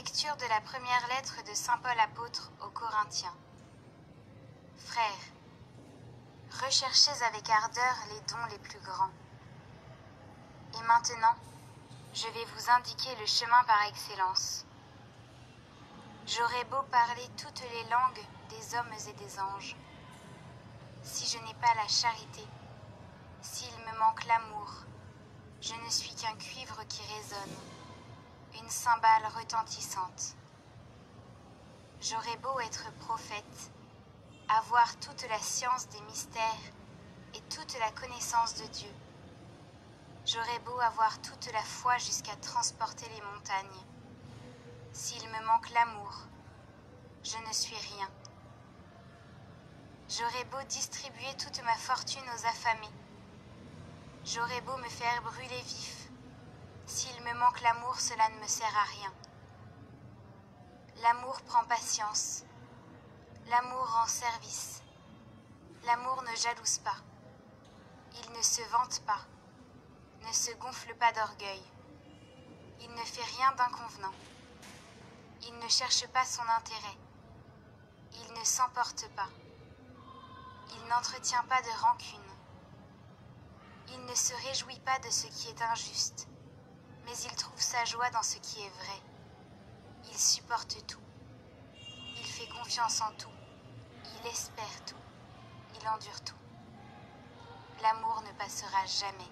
Lecture de la première lettre de saint Paul apôtre aux Corinthiens. Frères, recherchez avec ardeur les dons les plus grands. Et maintenant, je vais vous indiquer le chemin par excellence. J'aurais beau parler toutes les langues des hommes et des anges. Si je n'ai pas la charité, s'il me manque l'amour, je ne suis qu'un cuivre qui résonne, une cymbale retentissante. J'aurais beau être prophète, avoir toute la science des mystères et toute la connaissance de Dieu. J'aurais beau avoir toute la foi jusqu'à transporter les montagnes. S'il me manque l'amour, je ne suis rien. J'aurais beau distribuer toute ma fortune aux affamés. J'aurais beau me faire brûler vif. S'il me manque l'amour, cela ne me sert à rien. L'amour prend patience. L'amour rend service. L'amour ne jalouse pas. Il ne se vante pas. Ne se gonfle pas d'orgueil. Il ne fait rien d'inconvenant. Il ne cherche pas son intérêt. Il ne s'emporte pas. Il n'entretient pas de rancune. Il ne se réjouit pas de ce qui est injuste, mais il trouve sa joie dans ce qui est vrai. Il supporte tout. Il fait confiance en tout. Il espère tout. Il endure tout. L'amour ne passera jamais.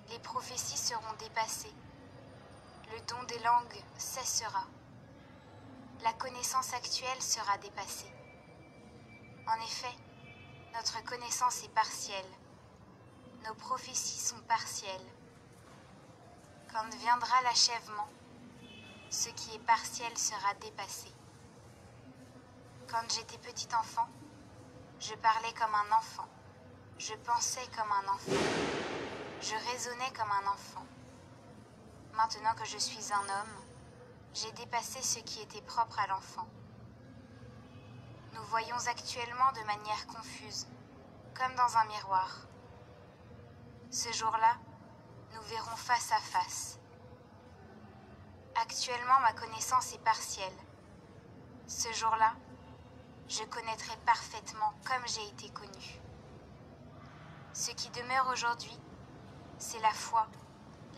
Les prophéties seront dépassées. Le don des langues cessera. La connaissance actuelle sera dépassée. En effet, notre connaissance est partielle. Nos prophéties sont partielles. Quand viendra l'achèvement, ce qui est partiel sera dépassé. Quand j'étais petit enfant, je parlais comme un enfant. Je pensais comme un enfant. Je raisonnais comme un enfant. Maintenant que je suis un homme, j'ai dépassé ce qui était propre à l'enfant. Nous voyons actuellement de manière confuse, comme dans un miroir. Ce jour-là, nous verrons face à face. Actuellement, ma connaissance est partielle. Ce jour-là, je connaîtrai parfaitement comme j'ai été connu. Ce qui demeure aujourd'hui, c'est la foi,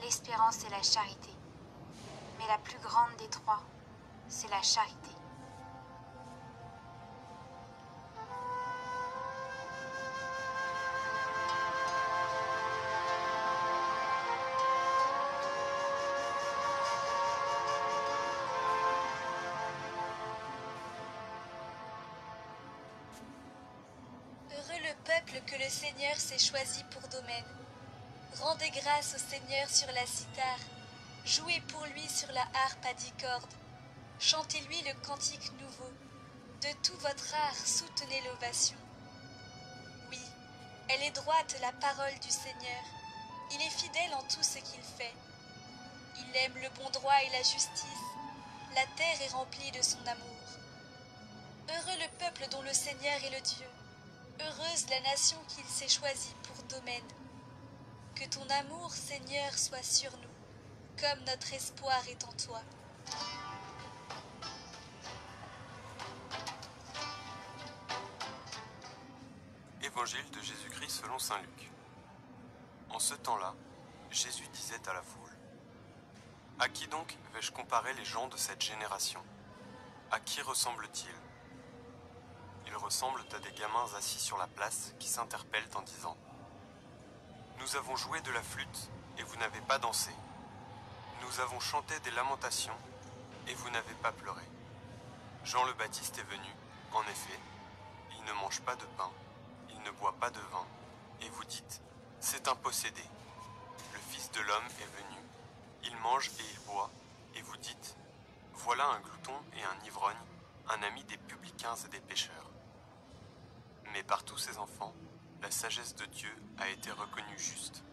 l'espérance et la charité. Mais la plus grande des trois, c'est la charité. Heureux le peuple que le Seigneur s'est choisi pour domaine. Rendez grâce au Seigneur sur la cithare, jouez pour lui sur la harpe à 10 cordes, chantez-lui le cantique nouveau, de tout votre art soutenez l'ovation. Oui, elle est droite la parole du Seigneur, il est fidèle en tout ce qu'il fait. Il aime le bon droit et la justice, la terre est remplie de son amour. Heureux le peuple dont le Seigneur est le Dieu, heureuse la nation qu'il s'est choisie pour domaine. Que ton amour, Seigneur, soit sur nous, comme notre espoir est en toi. Évangile de Jésus-Christ selon saint Luc. En ce temps-là, Jésus disait à la foule : « À qui donc vais-je comparer les gens de cette génération ? À qui ressemblent-ils ? Ils ressemblent à des gamins assis sur la place qui s'interpellent en disant : Nous avons joué de la flûte et vous n'avez pas dansé. Nous avons chanté des lamentations et vous n'avez pas pleuré. Jean le Baptiste est venu, en effet, il ne mange pas de pain, il ne boit pas de vin, et vous dites : C'est un possédé. Le Fils de l'homme est venu, il mange et il boit, et vous dites : Voilà un glouton et un ivrogne, un ami des publicains et des pécheurs. Mais par tous ces enfants, la sagesse de Dieu a été reconnue juste.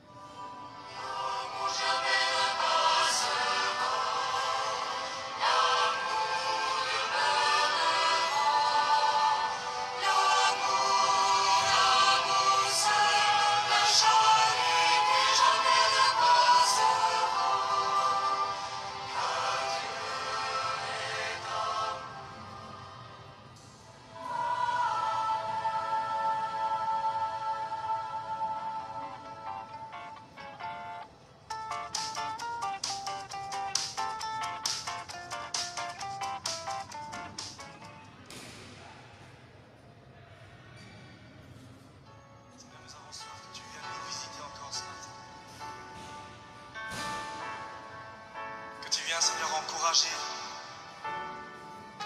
Seigneur, encourager,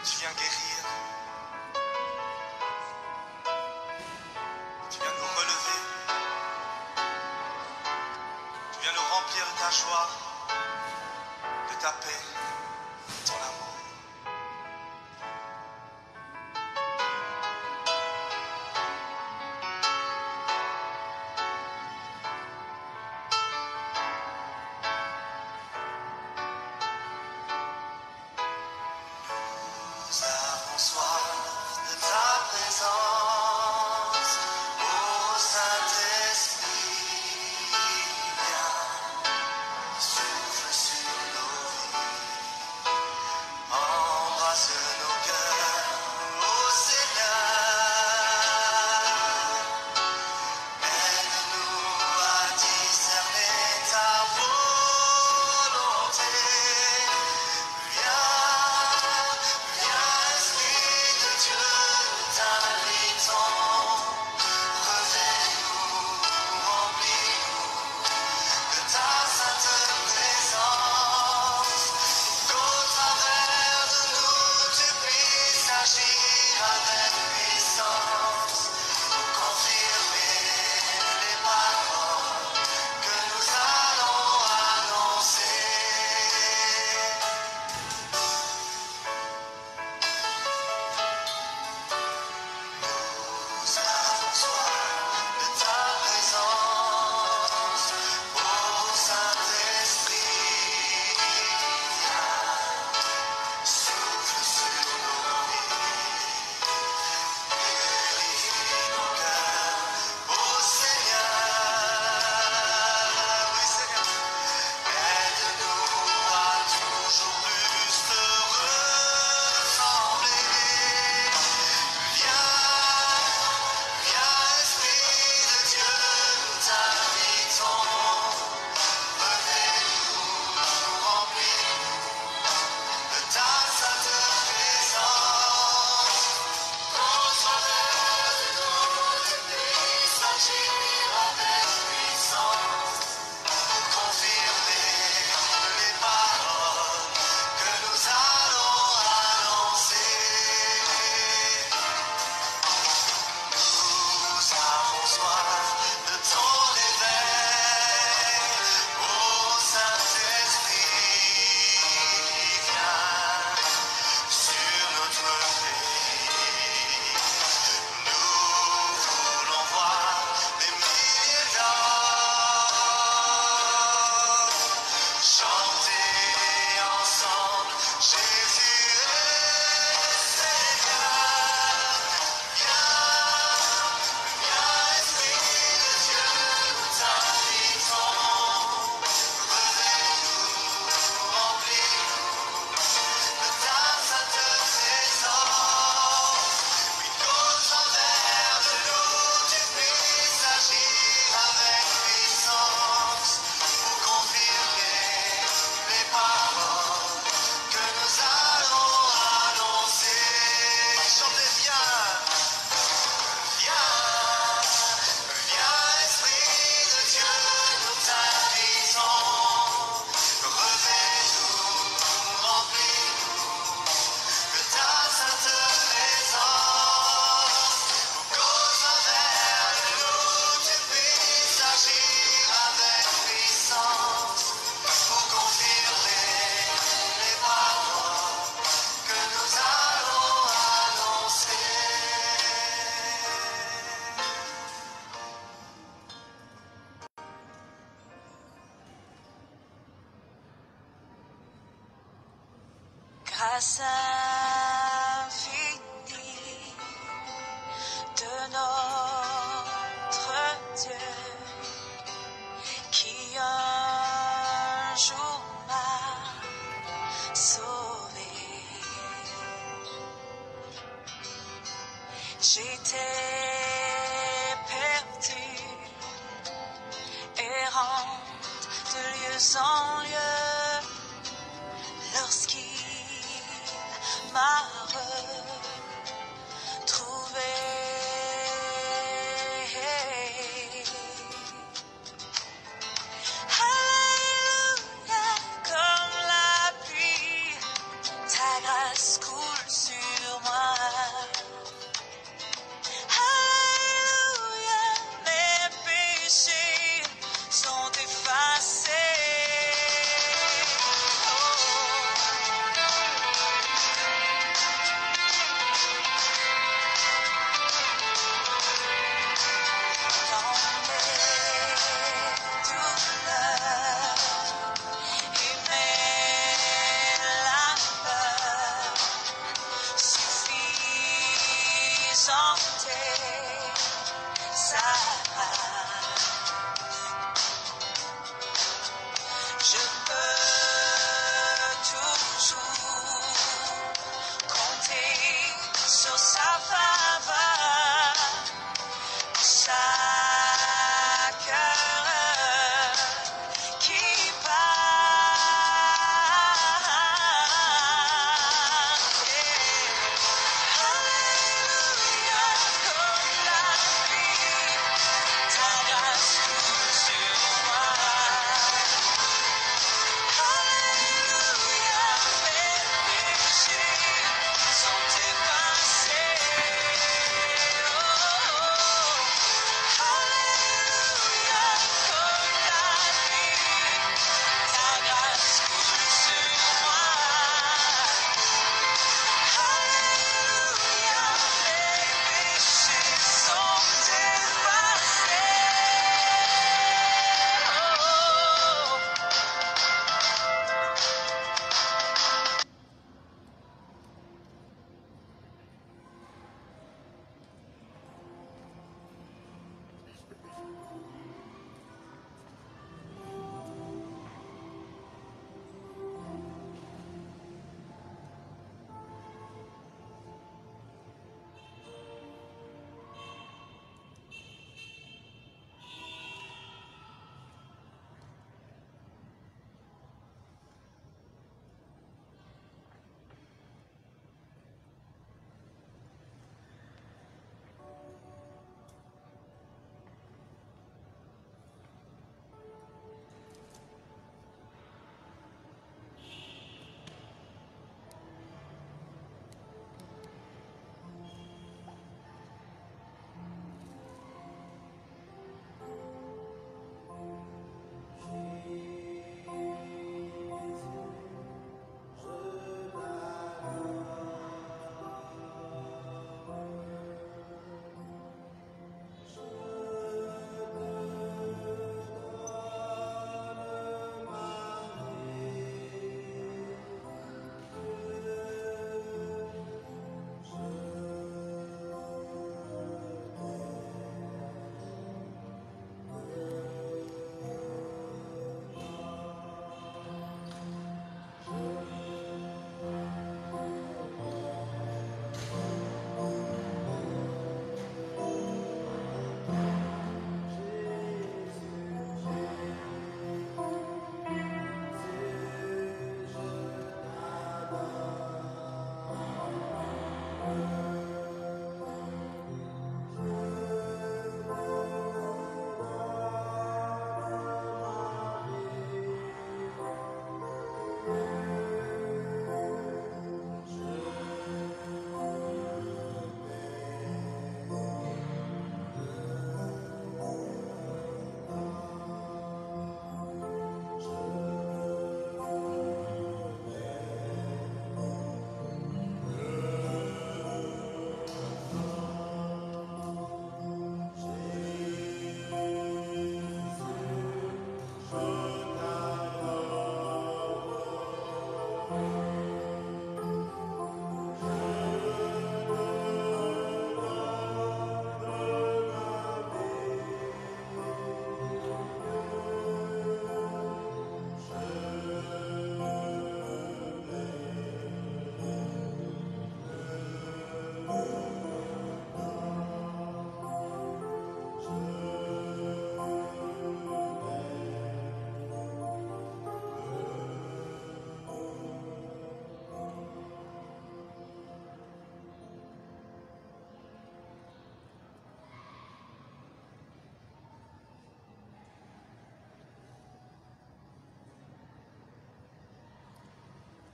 tu viens guérir, tu viens nous relever, tu viens nous remplir de ta joie, de ta paix, de ton amour. Nous avons soif de ta présence, ô Saint-Esprit, viens, souffle sur nos vies, embrasse nos cœurs, ô Seigneur, aide-nous à discerner ta volonté. Esprit de Dieu, nous t'invitons, revêt-nous, remplis-nous de ta sainte présence, qu'au travers de nous tu puisses agir avec puissance, pour confirmer les paroles que nous allons annoncer. Nous avons soif de ta présence, ô Saint-Esprit, viens, souffle sur nos vies, purifie nos cœurs, ô Seigneur, oui Seigneur, aide-nous à toujours plus te ressembler. Viens, Esprit de Dieu, nous t'invitons, revêt-nous, remplis-nous de ta sainte présence, qu'au travers de nous tu puisses agir avec puissance, pour confirmer les paroles que nous allons annoncer. Nous avons soif de ton éveil, ô Saint-Esprit, viens sur notre pays. Nous voulons voir des milliers d'hommes chanter ensemble, Jésus est Seigneur. Viens, Esprit de Dieu, nous t'invitons, revêt-nous, remplis-nous de ta sainte présence, puis qu'au travers de nous tu puisses agir avec puissance, pour confirmer les paroles que nous allons annoncer. Chantez bien. Viens, Esprit de Dieu, nous t'invitons, revêt-nous, remplis-nous de ta sainte présence, pour qu'au travers de nous tu puisses agir avec puissance, pour confirmer les paroles que nous allons annoncer. Grâce infinie de notre Dieu, qui un jour m'a sauvé. J'étais perdue, errante de lieu en lieu, lorsqu'il m'a retrouvé. Alléluia, comme la pluie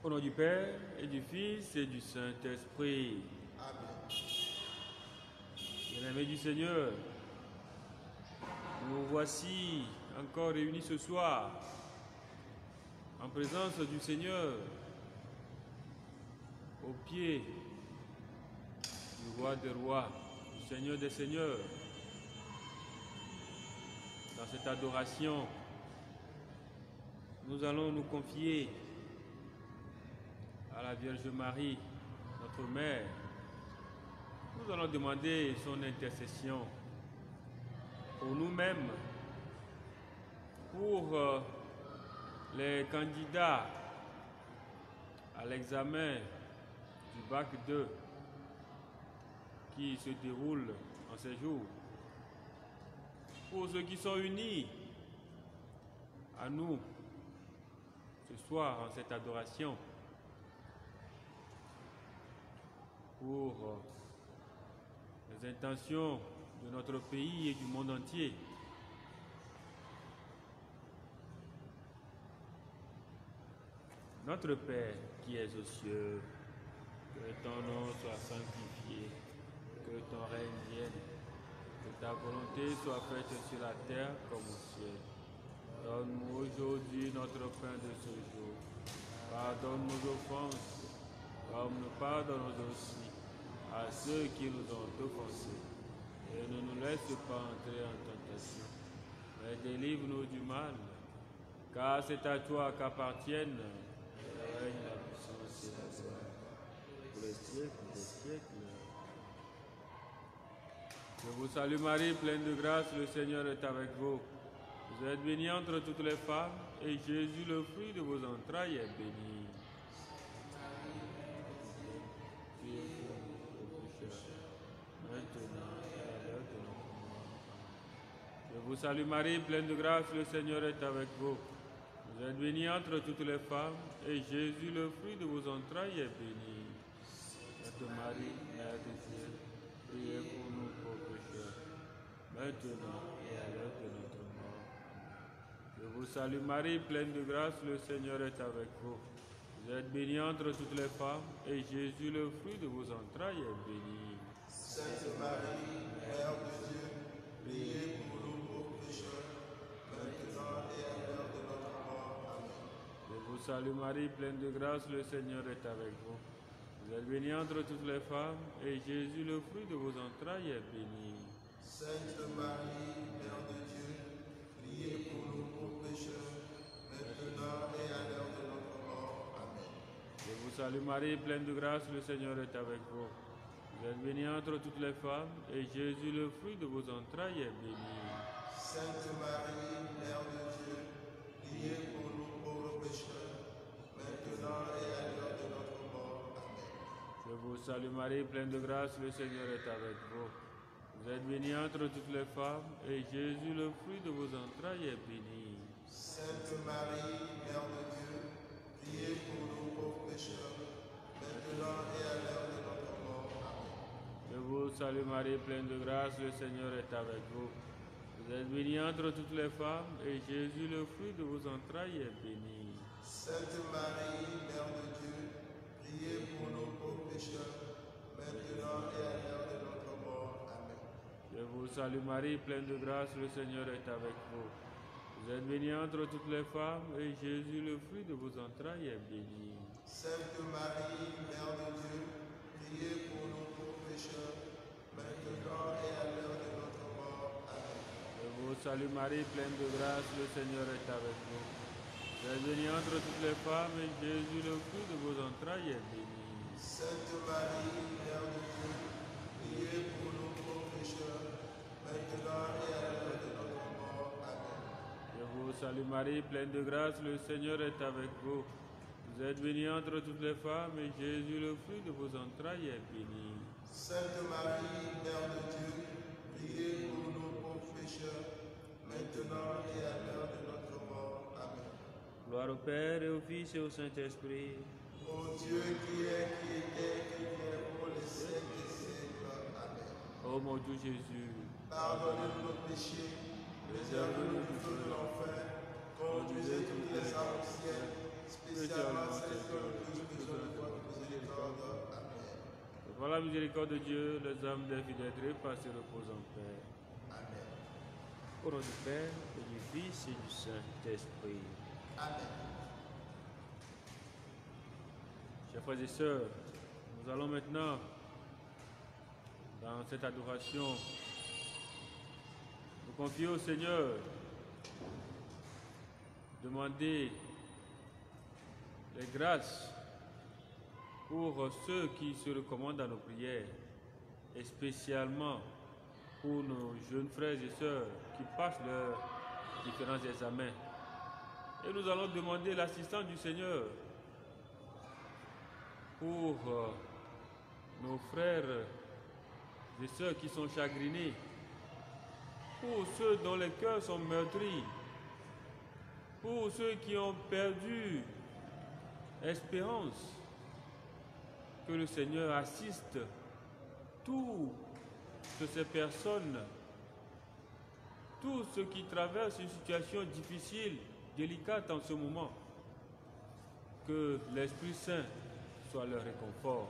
Au nom du Père et du Fils et du Saint-Esprit. Amen. Bien-aimés du Seigneur, nous voici encore réunis ce soir en présence du Seigneur, au pied du roi des rois, du Seigneur des seigneurs. Dans cette adoration, nous allons nous confier à la Vierge Marie, notre Mère. Nous allons demander son intercession pour nous-mêmes, pour les candidats à l'examen du bac 2 qui se déroule en ces jours, pour ceux qui sont unis à nous ce soir en cette adoration, pour les intentions de notre pays et du monde entier. Notre Père qui es aux cieux, que ton nom soit sanctifié, que ton règne vienne, que ta volonté soit faite sur la terre comme au ciel. Donne-nous aujourd'hui notre pain de ce jour. Pardonne nos offenses, comme nous pardonnons aussi à ceux qui nous ont offensés. Et ne nous laisse pas entrer en tentation, mais délivre-nous du mal, car c'est à toi qu'appartiennent le règne, la puissance et la gloire, pour les siècles des siècles. Je vous salue Marie, pleine de grâce, le Seigneur est avec vous. Vous êtes bénie entre toutes les femmes, et Jésus, le fruit de vos entrailles, est béni. Maintenant et à l'heure de notre mort. Je vous salue Marie, pleine de grâce, le Seigneur est avec vous. Vous êtes bénie entre toutes les femmes, et Jésus, le fruit de vos entrailles, est béni. Sainte Marie, Mère de Dieu, priez pour nous pauvres pécheurs, maintenant et à l'heure de notre mort. Je vous salue Marie, pleine de grâce, le Seigneur est avec vous. Vous êtes bénie entre toutes les femmes, et Jésus, le fruit de vos entrailles, est béni. Sainte Marie, Mère de Dieu, priez pour nous pauvres pécheurs, maintenant et à l'heure de notre mort. Amen. Je vous salue Marie, pleine de grâce, le Seigneur est avec vous. Vous êtes bénie entre toutes les femmes, et Jésus, le fruit de vos entrailles, est béni. Sainte Marie, Mère de Dieu, priez pour nous pauvres pécheurs, maintenant et à l'heure de notre mort. Amen. Je vous salue Marie, pleine de grâce, le Seigneur est avec vous. Vous êtes bénie entre toutes les femmes, et Jésus, le fruit de vos entrailles, est béni. Sainte Marie, Mère de Dieu, priez pour nous pauvres pécheurs, maintenant et à l'heure de notre mort. Amen. Je vous salue Marie, pleine de grâce, le Seigneur est avec vous. Vous êtes bénie entre toutes les femmes, et Jésus, le fruit de vos entrailles, est béni. Sainte Marie, Mère de Dieu, priez pour nous pauvres pécheurs, maintenant et à l'heure de notre mort. Amen. Je vous salue Marie, pleine de grâce, le Seigneur est avec vous. Vous êtes bénie entre toutes les femmes, et Jésus, le fruit de vos entrailles, est béni. Sainte Marie, Mère de Dieu, priez pour nous pauvres pécheurs, maintenant et à l'heure de notre mort. Amen. Je vous salue Marie, pleine de grâce, le Seigneur est avec vous. Vous êtes bénie entre toutes les femmes, et Jésus, le fruit de vos entrailles, est béni. Sainte Marie, Mère de Dieu, priez pour nous pauvres pécheurs, maintenant et à l'heure de notre mort. Amen. Je vous salue Marie, pleine de grâce, le Seigneur est avec vous. Vous êtes bénie entre toutes les femmes, et Jésus, le fruit de vos entrailles, est béni. Sainte Marie, Mère de Dieu, priez pour nous pauvres pécheurs, maintenant et à l'heure de notre mort. Amen. Je vous salue Marie, pleine de grâce, le Seigneur est avec vous. Vous êtes bénie entre toutes les femmes, et Jésus, le fruit de vos entrailles, est béni. Sainte Marie, Mère de Dieu, priez pour nous pauvres pécheurs, maintenant et à l'heure de notre mort. Amen. Gloire au Père, et au Fils, et au Saint-Esprit. Ô Dieu qui est, qui était, qui vient pour les siècles des siècles. Amen. Ô mon Dieu Jésus, Pardonnez-nous nos péchés, préservez-nous du feu de l'enfer, conduisez toutes les âmes au ciel, spécialement celles qui ont le plus besoin de votre miséricorde. Amen. Par la miséricorde de Dieu, les âmes des fidèles trépassés reposent en paix. Amen. Au nom du Père, et du Fils et du Saint-Esprit. Amen. Chers frères et sœurs, nous allons maintenant, dans cette adoration, nous confier au Seigneur, demander les grâces pour ceux qui se recommandent à nos prières, et spécialement pour nos jeunes frères et sœurs qui passent leurs différents examens. Et nous allons demander l'assistance du Seigneur pour nos frères et sœurs qui sont chagrinés, pour ceux dont les cœurs sont meurtris, pour ceux qui ont perdu espérance, que le Seigneur assiste toutes ces personnes, tous ceux qui traversent une situation difficile, délicate en ce moment, que l'Esprit Saint soit leur réconfort.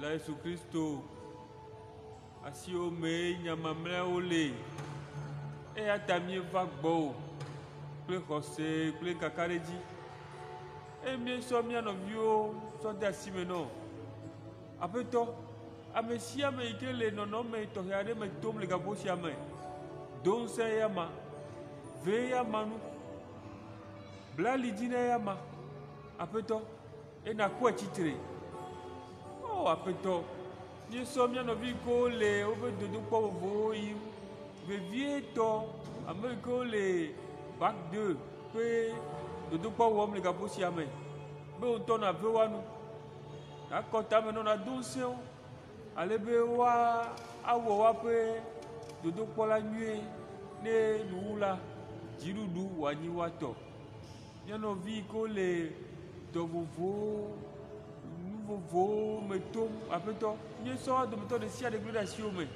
la Yesu Christo. Asi ome nyamamle ole. E atami va gbo. Ple xɔse kple kakaɖedzi. E miesɔ mia nɔviwo sɔ de asi me nɔ. Aƒetɔ, ame sia ame yi ke le nɔnɔme tɔxɛ aɖe me tom le gaƒo sia me. Do ŋusẽ ya ma. Ve ya ma nu. Bla ali dzi na ya ma. Aƒetɔ, ena kpɔe tsitre. Oh, aƒetɔ, miesɔ mia nɔvi ko le woƒe dodokpɔ vovovowo yim. Vevietɔ, ame yi ke le bac 2 ƒe dodokpɔ wɔm le gaƒo sia me. Be wotɔ na ve wa nu. Nakɔ tame nɔna do ŋusẽwo. Ale be woawɔ woaƒe dodokpɔ la nyuie ne nuwula dziɖuɖu wòanyi woatɔ. Mia nɔvi ko le dɔ vovowo, nu vovowo me tom, aƒetɔ, miesɔ dometɔ ɖe sia ɖe gblẽ ɖe asiwo me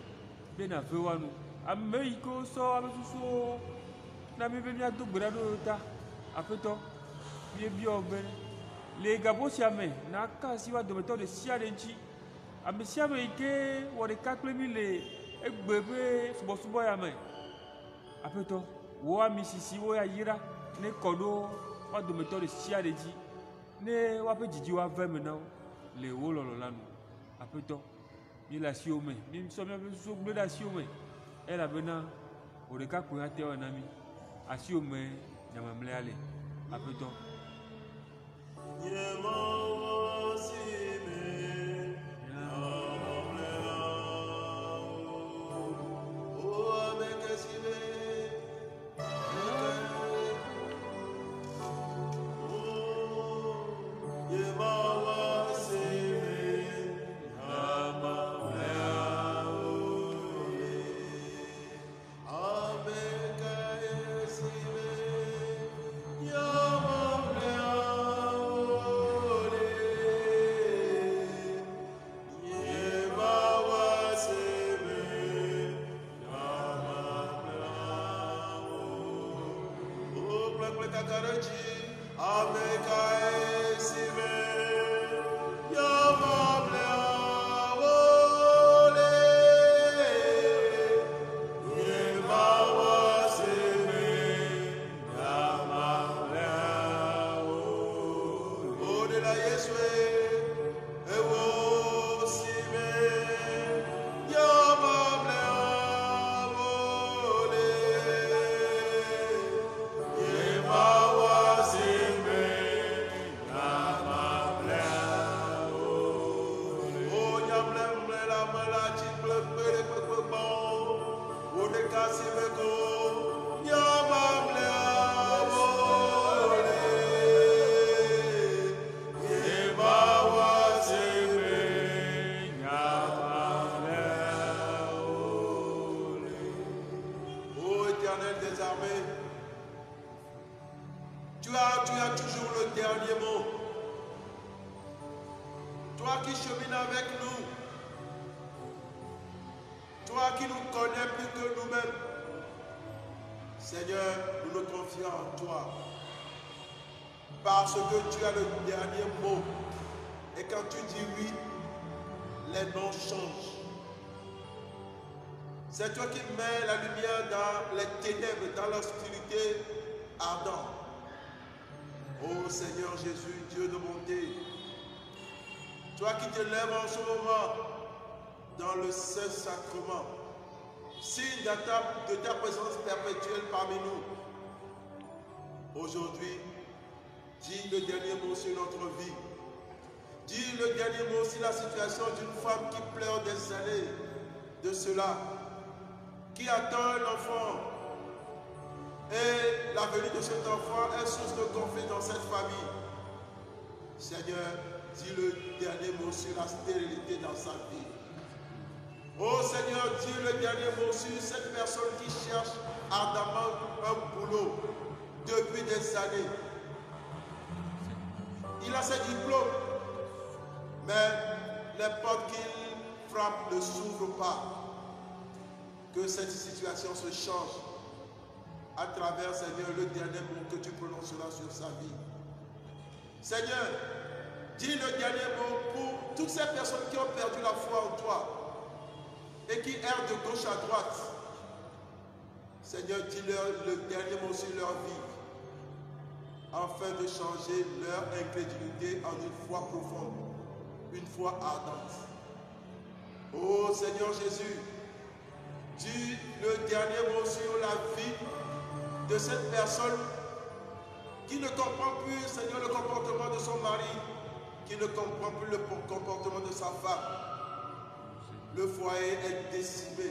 be na ve wa nu. Ame yi ke sɔ ame susuwo na mi be miado gbe ɖa ɖo ta, aƒetɔ, miebiɔ be le gaƒo sia me naka asi wa dometɔ ɖe sia ɖe ŋuti. Ame sia ame yi ke wɔ ɖeka kple mi le egbe ƒe subɔsubɔ ya me, aƒetɔ, wo ami sisiwo ya yra ne kɔ ɖo wa dometɔ ɖe sia ɖe dzi ne woaƒe dzidzi woave me na wo le wo lɔlɔ la nu. Aƒetɔ, mi le asiwo me, mi sɔ miaƒe susuwo gblẽ ɖe asiwo me elabena wò ɖeka koe ate wɔ na mi. Asiwo me nyamamlɛa le, aƒetɔ. Parce que tu as le dernier mot. Et quand tu dis oui, les noms changent. C'est toi qui mets la lumière dans les ténèbres, dans l'obscurité ardente. Ô Seigneur Jésus, Dieu de bonté, toi qui te lèves en ce moment dans le Saint-Sacrement, signe de ta présence perpétuelle parmi nous. Aujourd'hui, dis le dernier mot sur notre vie. Dis le dernier mot sur la situation d'une femme qui pleure des années de cela, qui attend un enfant. Et la venue de cet enfant est source de conflit dans cette famille. Seigneur, dis le dernier mot sur la stérilité dans sa vie. Oh Seigneur, dis le dernier mot sur cette personne qui cherche ardemment un boulot depuis des années. Il a ses diplômes, mais les portes qu'il frappe ne s'ouvrent pas. Que cette situation se change à travers, Seigneur, le dernier mot que tu prononceras sur sa vie. Seigneur, Dis le dernier mot pour toutes ces personnes qui ont perdu la foi en toi et qui errent de gauche à droite. Seigneur, dis-leur le dernier mot sur leur vie, afin de changer leur incrédulité en une foi profonde, une foi ardente. Oh Seigneur Jésus, dis le dernier mot sur la vie de cette personne qui ne comprend plus, Seigneur, le comportement de son mari, qui ne comprend plus le comportement de sa femme. Le foyer est décimé.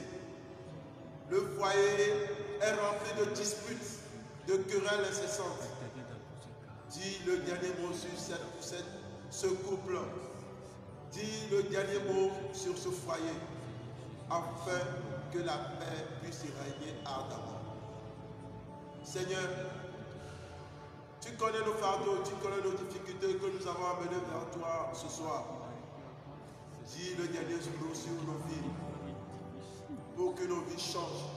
Le foyer est rempli de disputes, de querelles incessantes. Dis le dernier mot sur ce couple. Dis le dernier mot sur ce foyer, afin que la paix puisse y régner ardemment. Seigneur, tu connais nos fardeaux, tu connais nos difficultés que nous avons amenées vers toi ce soir. Dis le dernier mot sur nos vies, pour que nos vies changent,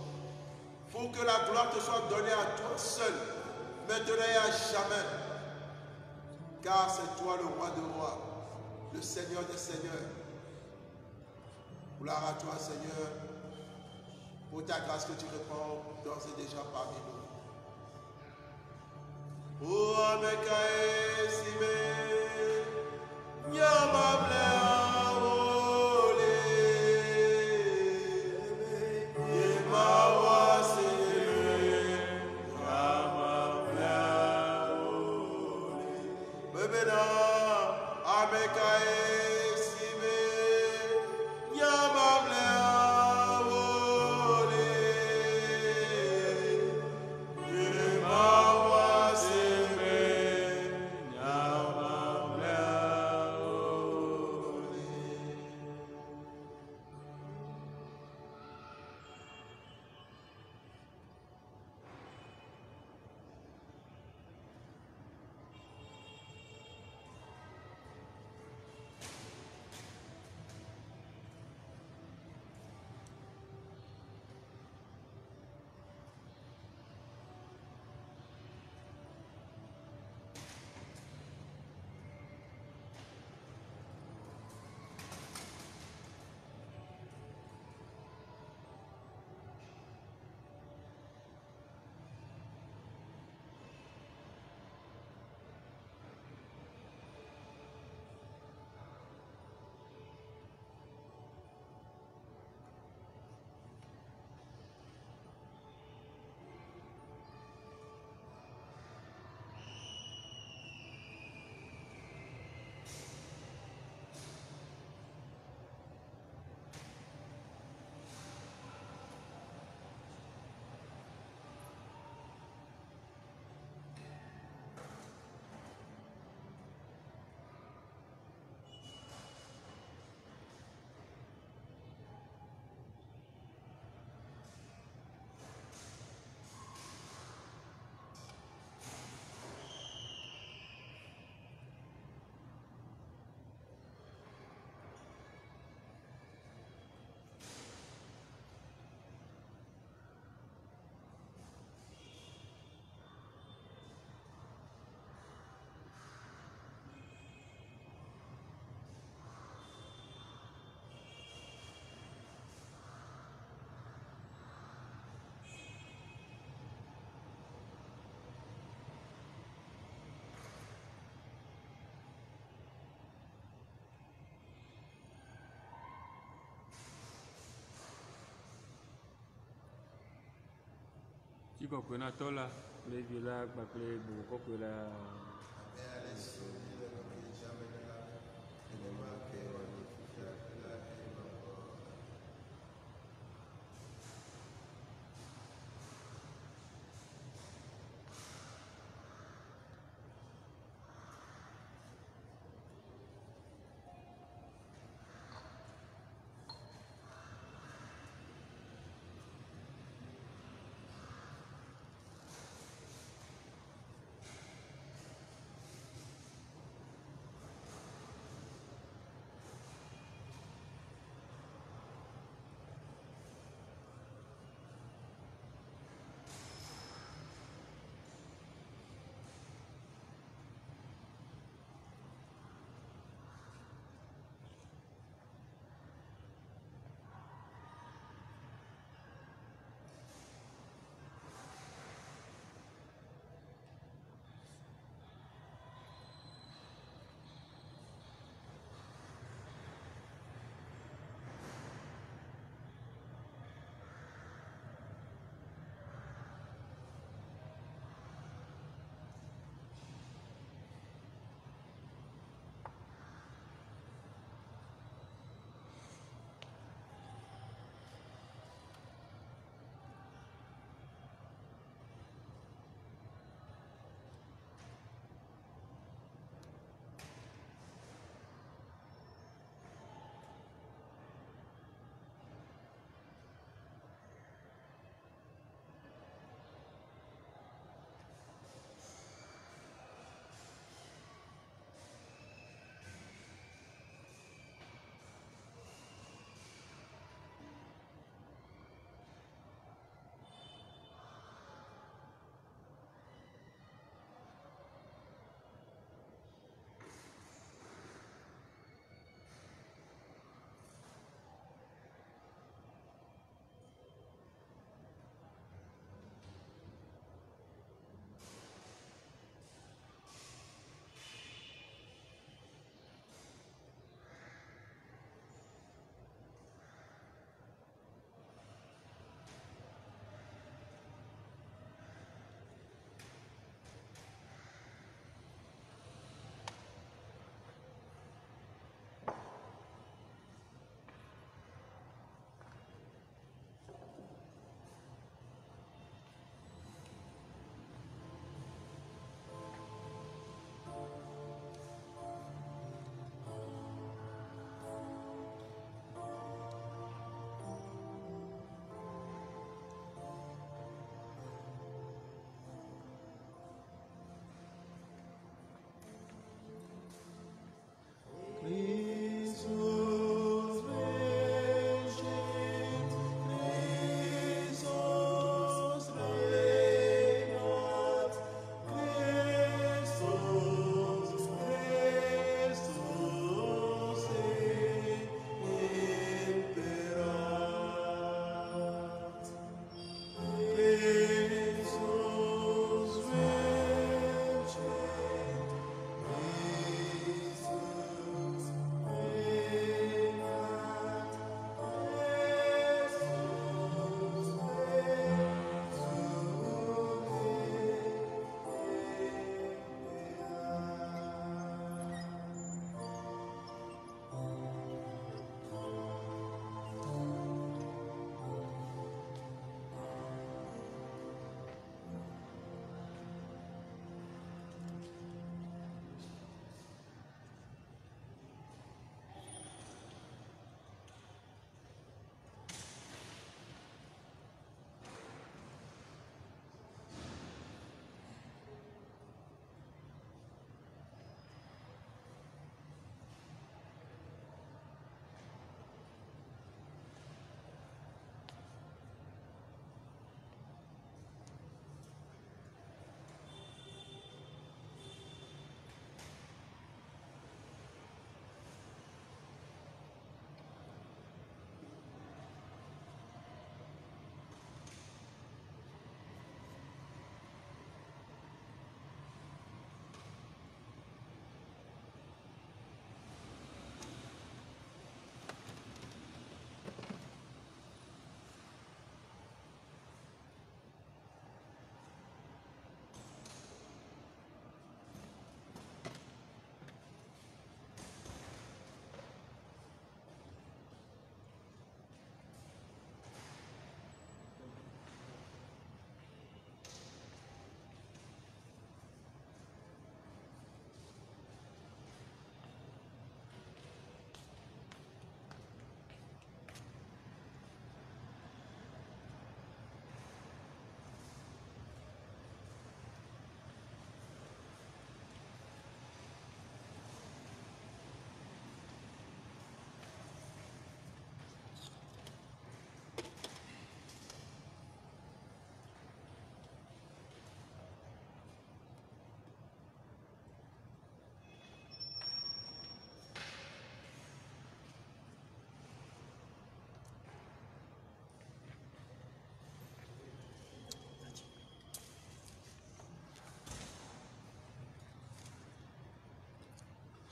pour que la gloire te soit donnée à toi seul, maintenant et à jamais. Car c'est toi le roi des rois, le Seigneur des seigneurs. Gloire à toi, Seigneur, pour ta grâce que tu répands d'ores et déjà parmi nous. Oh, Amekae Sime, Nyamable Aole, Yemawa Sime, Nyamable Aole. Bebena, Amekae Sime, Nyamable Aole, Yemawa Sime, Nyamable Aole. Chikokwe na tola, le vila, bakle, bukokwe la.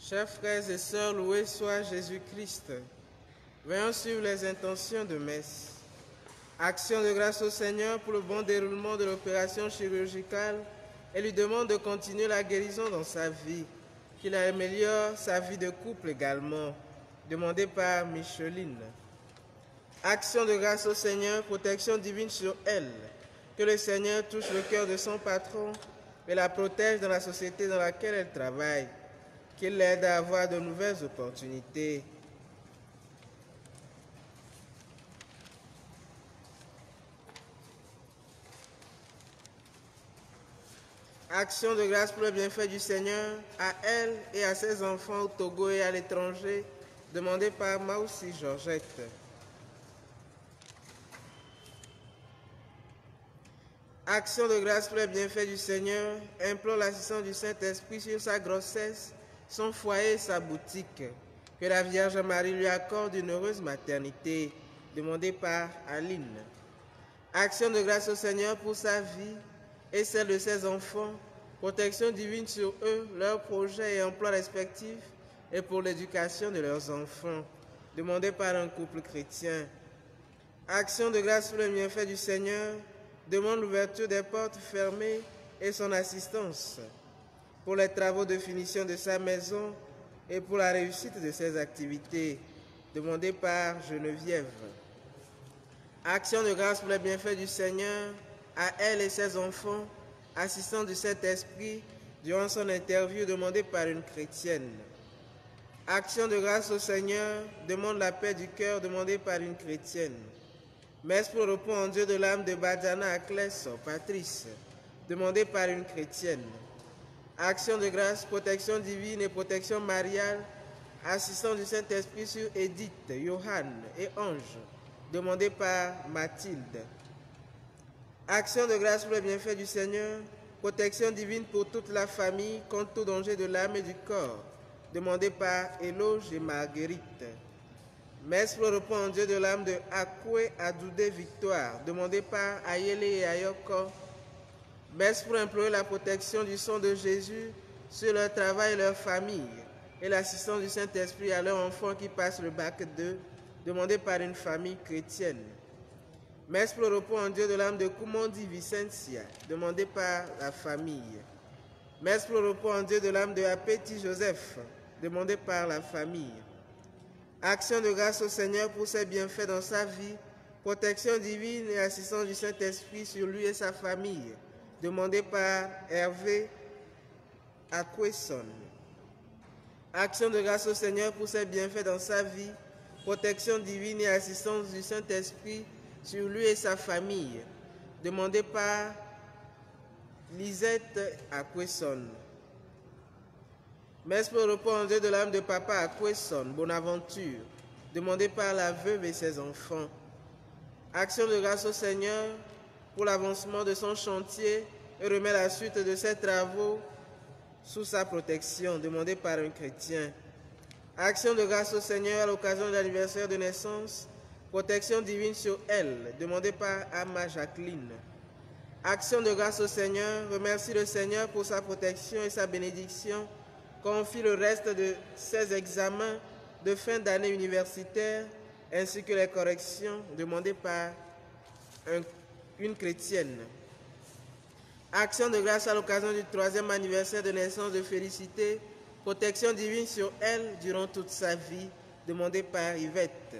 Chers frères et sœurs, loué soit Jésus-Christ. Venons suivre les intentions de messe. Action de grâce au Seigneur pour le bon déroulement de l'opération chirurgicale et lui demande de continuer la guérison dans sa vie, qu'il améliore sa vie de couple également, demandé par Micheline. Action de grâce au Seigneur, protection divine sur elle, que le Seigneur touche le cœur de son patron et la protège dans la société dans laquelle elle travaille, qu'il l'aide à avoir de nouvelles opportunités. Action de grâce pour le bienfait du Seigneur à elle et à ses enfants au Togo et à l'étranger, demandé par Maousi Georgette. Action de grâce pour le bienfait du Seigneur, implore l'assistance du Saint-Esprit sur sa grossesse, son foyer et sa boutique. Que la Vierge Marie lui accorde une heureuse maternité, demandé par Aline. Action de grâce au Seigneur pour sa vie et celle de ses enfants, protection divine sur eux, leurs projets et emplois respectifs et pour l'éducation de leurs enfants, demandé par un couple chrétien. Action de grâce pour le bienfait du Seigneur, demande l'ouverture des portes fermées et son assistance pour les travaux de finition de sa maison et pour la réussite de ses activités, demandé par Geneviève. Action de grâce pour les bienfaits du Seigneur à elle et ses enfants, assistants du Saint-Esprit durant son interview demandée par une chrétienne. Action de grâce au Seigneur, demande la paix du cœur demandée par une chrétienne. Messe pour le repos en Dieu de l'âme de Badjana Akles, Patrice, demandée par une chrétienne. Action de grâce, protection divine et protection mariale, assistant du Saint-Esprit sur Edith, Johan et Ange, demandée par Mathilde. Action de grâce pour le bienfait du Seigneur, protection divine pour toute la famille contre tout danger de l'âme et du corps, demandée par Éloge et Marguerite. Messe pour le repos en Dieu de l'âme de Akwe Adoudé Victoire, demandée par Ayele et Ayoko. Messe pour implorer la protection du sang de Jésus sur leur travail et leur famille, et l'assistance du Saint-Esprit à leurs enfants qui passent le bac 2, demandée par une famille chrétienne. Messe pour le repos en Dieu de l'âme de Koumondi Vicencia, demandée par la famille. Messe pour le repos en Dieu de l'âme de Apeti Joseph, demandée par la famille. Action de grâce au Seigneur pour ses bienfaits dans sa vie, protection divine et assistance du Saint-Esprit sur lui et sa famille, demandée par Hervé Akwesson. Action de grâce au Seigneur pour ses bienfaits dans sa vie, protection divine et assistance du Saint-Esprit sur lui et sa famille, demandée par Lisette Akwesson. Messe pour le repos en Dieu de l'âme de Papa Akwesson, Bonaventure, demandée par la veuve et ses enfants. Action de grâce au Seigneur pour l'avancement de son chantier et remet la suite de ses travaux sous sa protection, demandée par un chrétien. Action de grâce au Seigneur à l'occasion de l'anniversaire de naissance, protection divine sur elle, demandée par Amma Jacqueline. Action de grâce au Seigneur, remercie le Seigneur pour sa protection et sa bénédiction, confie le reste de ses examens de fin d'année universitaire, ainsi que les corrections demandées par une chrétienne. Action de grâce à l'occasion du 3e anniversaire de naissance de Félicité, protection divine sur elle durant toute sa vie, demandée par Yvette.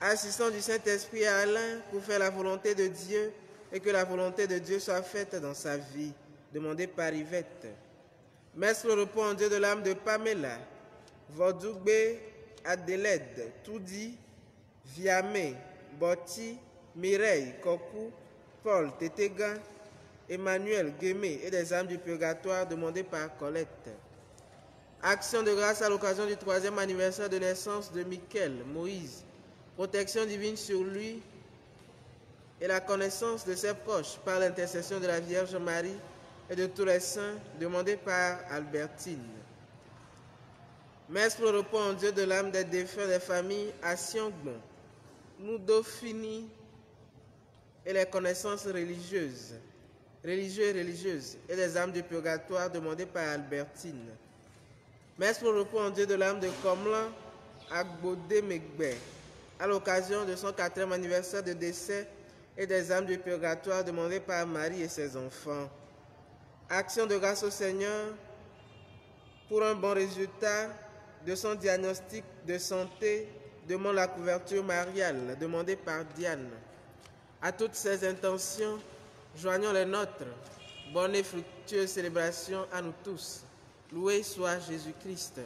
Assistant du Saint-Esprit à Alain pour faire la volonté de Dieu et que la volonté de Dieu soit faite dans sa vie, demandée par Yvette. Messe pour le repos en Dieu de l'âme de Pamela, Vodugbe, Adelaide, Toudi, Viamé, Botti, Mireille, Kokou, Paul, Tétéga, Emmanuel, Guémé et des âmes du purgatoire demandées par Colette. Action de grâce à l'occasion du 3e anniversaire de naissance de Michael, Moïse, protection divine sur lui et la connaissance de ses proches par l'intercession de la Vierge Marie et de tous les saints, demandés par Albertine. Messe pour le repos en Dieu de l'âme des défunts des familles à Siongbon, Noudofini et les connaissances religieuses et religieuses et les âmes du purgatoire demandées par Albertine. Messe pour le repos en Dieu de l'âme de Komlan Agbodé Megbe, à l'occasion de son 4e anniversaire de décès et des âmes du purgatoire demandées par Marie et ses enfants. Action de grâce au Seigneur pour un bon résultat de son diagnostic de santé, demande la couverture mariale demandée par Diane. À toutes ces intentions, joignons les nôtres. Bonne et fructueuse célébration à nous tous. Loué soit Jésus-Christ.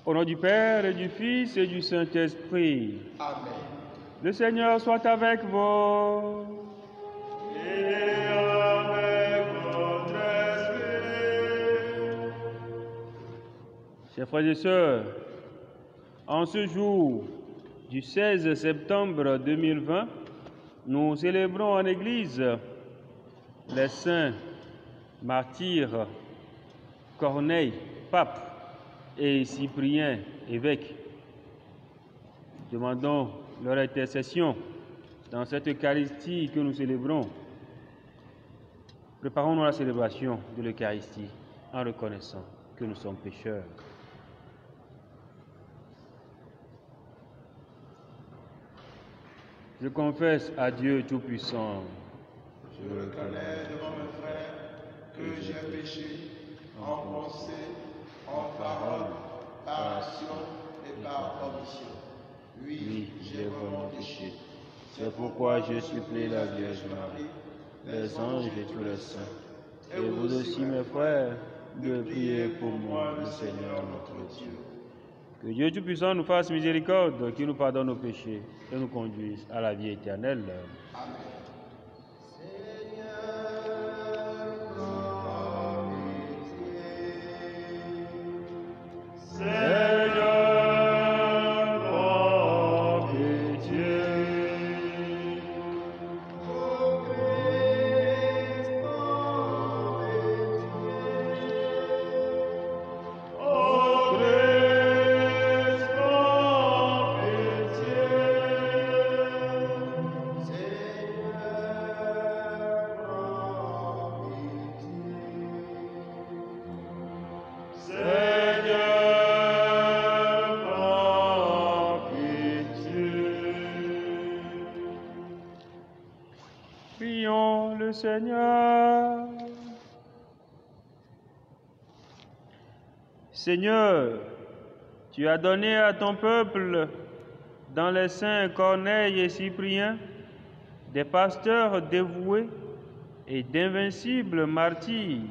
Au nom du Père et du Fils et du Saint-Esprit. Amen. Le Seigneur soit avec vous. Et avec votre esprit. Chers frères et sœurs, en ce jour du 16 septembre 2020, nous célébrons en Église les saints martyrs Corneille, pape, et Cyprien, évêque. Demandons leur intercession dans cette Eucharistie que nous célébrons. Préparons-nous à la célébration de l'Eucharistie en reconnaissant que nous sommes pécheurs. Je confesse à Dieu Tout-Puissant. Je reconnais devant mes frères que j'ai péché en pensée, en parole, par action et par omission. Oui, j'ai vraiment péché. C'est pourquoi je supplie la Vierge Marie, les anges et tous les saints, et vous aussi mes frères, de prier pour moi, le Seigneur notre Dieu. Que Dieu Tout-Puissant nous fasse miséricorde, qu'il nous pardonne nos péchés et nous conduise à la vie éternelle. Amen. Prions le Seigneur. Seigneur, tu as donné à ton peuple, dans les saints Corneille et Cyprien, des pasteurs dévoués et d'invincibles martyrs.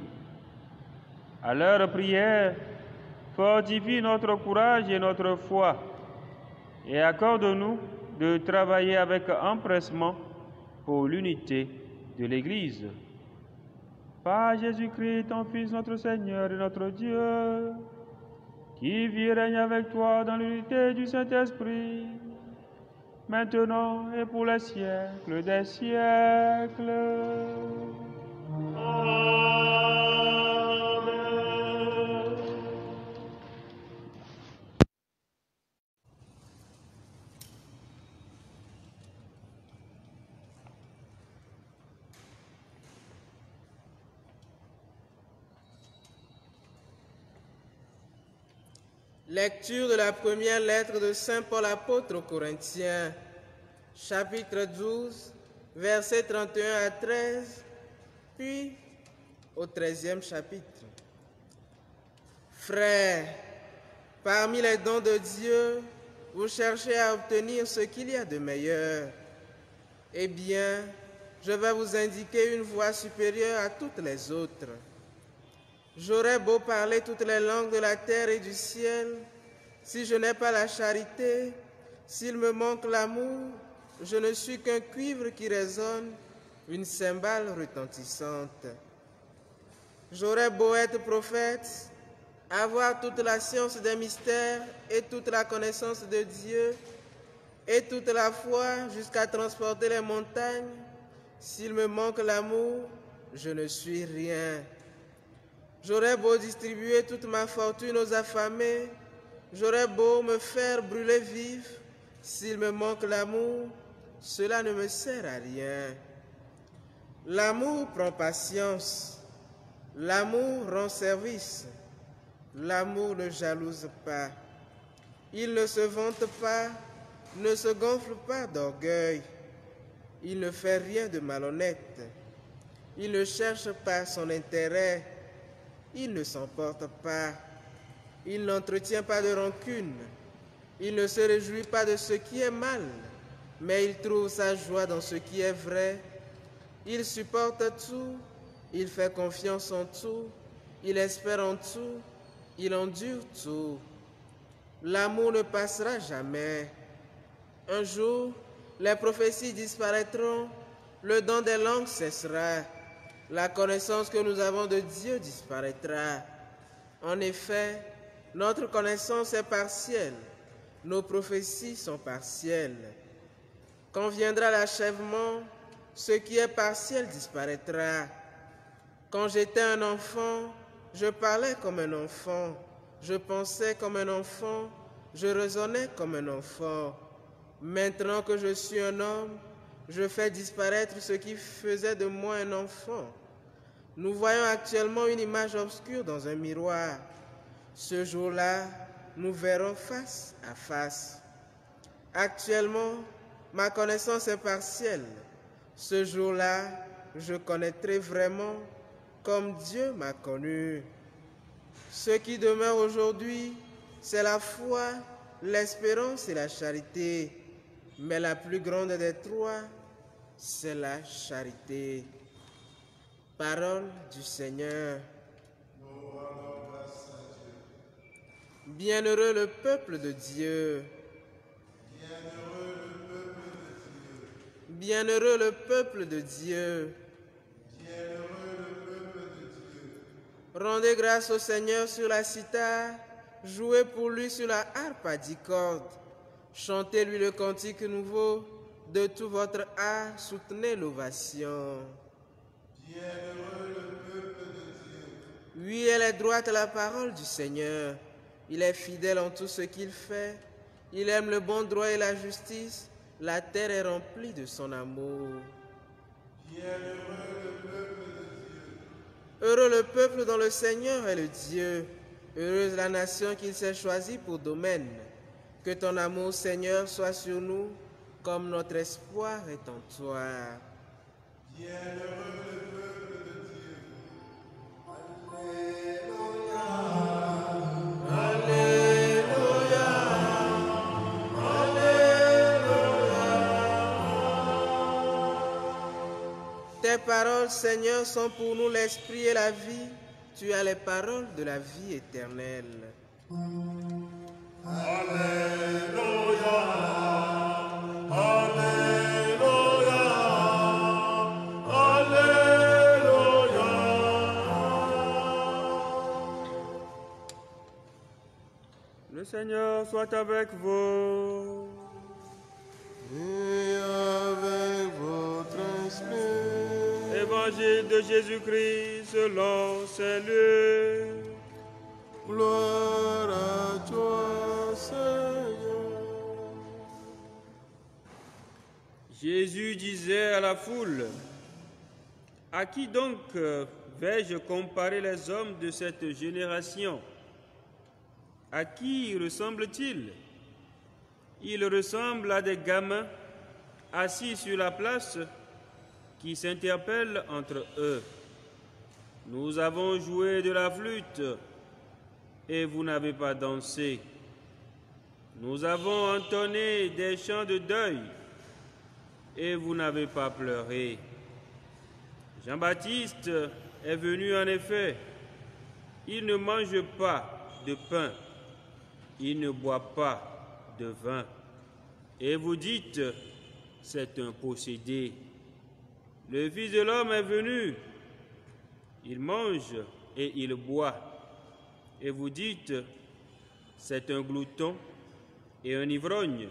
À leur prière, fortifie notre courage et notre foi, et accorde-nous de travailler avec empressement pour l'unité de l'Église. Par Jésus-Christ, ton Fils, notre Seigneur et notre Dieu, qui vit et règne avec toi dans l'unité du Saint-Esprit, maintenant et pour les siècles des siècles. Amen. Lecture de la première lettre de Saint Paul apôtre aux Corinthiens, chapitre 12, versets 31 à 13, puis au 13e chapitre. Frères, parmi les dons de Dieu, vous cherchez à obtenir ce qu'il y a de meilleur. Eh bien, je vais vous indiquer une voie supérieure à toutes les autres. J'aurais beau parler toutes les langues de la terre et du ciel, si je n'ai pas la charité, s'il me manque l'amour, je ne suis qu'un cuivre qui résonne, une cymbale retentissante. J'aurais beau être prophète, avoir toute la science des mystères et toute la connaissance de Dieu, et toute la foi jusqu'à transporter les montagnes, s'il me manque l'amour, je ne suis rien. J'aurais beau distribuer toute ma fortune aux affamés, j'aurais beau me faire brûler vif, s'il me manque l'amour, cela ne me sert à rien. L'amour prend patience, l'amour rend service, l'amour ne jalouse pas, il ne se vante pas, ne se gonfle pas d'orgueil, il ne fait rien de malhonnête, il ne cherche pas son intérêt, il ne s'emporte pas, il n'entretient pas de rancune, il ne se réjouit pas de ce qui est mal, mais il trouve sa joie dans ce qui est vrai. Il supporte tout, il fait confiance en tout, il espère en tout, il endure tout. L'amour ne passera jamais. Un jour, les prophéties disparaîtront, le don des langues cessera. La connaissance que nous avons de Dieu disparaîtra. En effet, notre connaissance est partielle, nos prophéties sont partielles. Quand viendra l'achèvement, ce qui est partiel disparaîtra. Quand j'étais un enfant, je parlais comme un enfant, je pensais comme un enfant, je raisonnais comme un enfant. Maintenant que je suis un homme, je fais disparaître ce qui faisait de moi un enfant. Nous voyons actuellement une image obscure dans un miroir. Ce jour-là, nous verrons face à face. Actuellement, ma connaissance est partielle. Ce jour-là, je connaîtrai vraiment comme Dieu m'a connu. Ce qui demeure aujourd'hui, c'est la foi, l'espérance et la charité. Mais la plus grande des trois, c'est la charité. Parole du Seigneur. Bienheureux le peuple de Dieu. Bienheureux le peuple de Dieu. Rendez grâce au Seigneur sur la cithare, jouez pour lui sur la harpe à 10 cordes. Chantez-lui le cantique nouveau, de tout votre art, soutenez l'ovation. Bienheureux le peuple de Dieu. Oui, elle est droite la parole du Seigneur. Il est fidèle en tout ce qu'il fait. Il aime le bon droit et la justice. La terre est remplie de son amour. Bienheureux le peuple de Dieu. Heureux le peuple dont le Seigneur est le Dieu. Heureuse la nation qu'il s'est choisie pour domaine. Que ton amour, Seigneur, soit sur nous, comme notre espoir est en toi. Bienheureux le peuple de Dieu. Alléluia. Tes paroles, Seigneur, sont pour nous l'esprit et la vie. Tu as les paroles de la vie éternelle. Alléluia, Alléluia, Alléluia. Le Seigneur soit avec vous. Et avec votre esprit. Évangile de Jésus-Christ selon Saint Luc. Gloire à toi, Seigneur. Jésus disait à la foule, « À qui donc vais-je comparer les hommes de cette génération? À qui ressemble-t-il? Il ressemble à des gamins assis sur la place qui s'interpellent entre eux. Nous avons joué de la flûte et vous n'avez pas dansé. Nous avons entonné des chants de deuil et vous n'avez pas pleuré. Jean-Baptiste est venu en effet. Il ne mange pas de pain, il ne boit pas de vin. Et vous dites, c'est un possédé. Le Fils de l'homme est venu, il mange et il boit. Et vous dites, c'est un glouton et un ivrogne,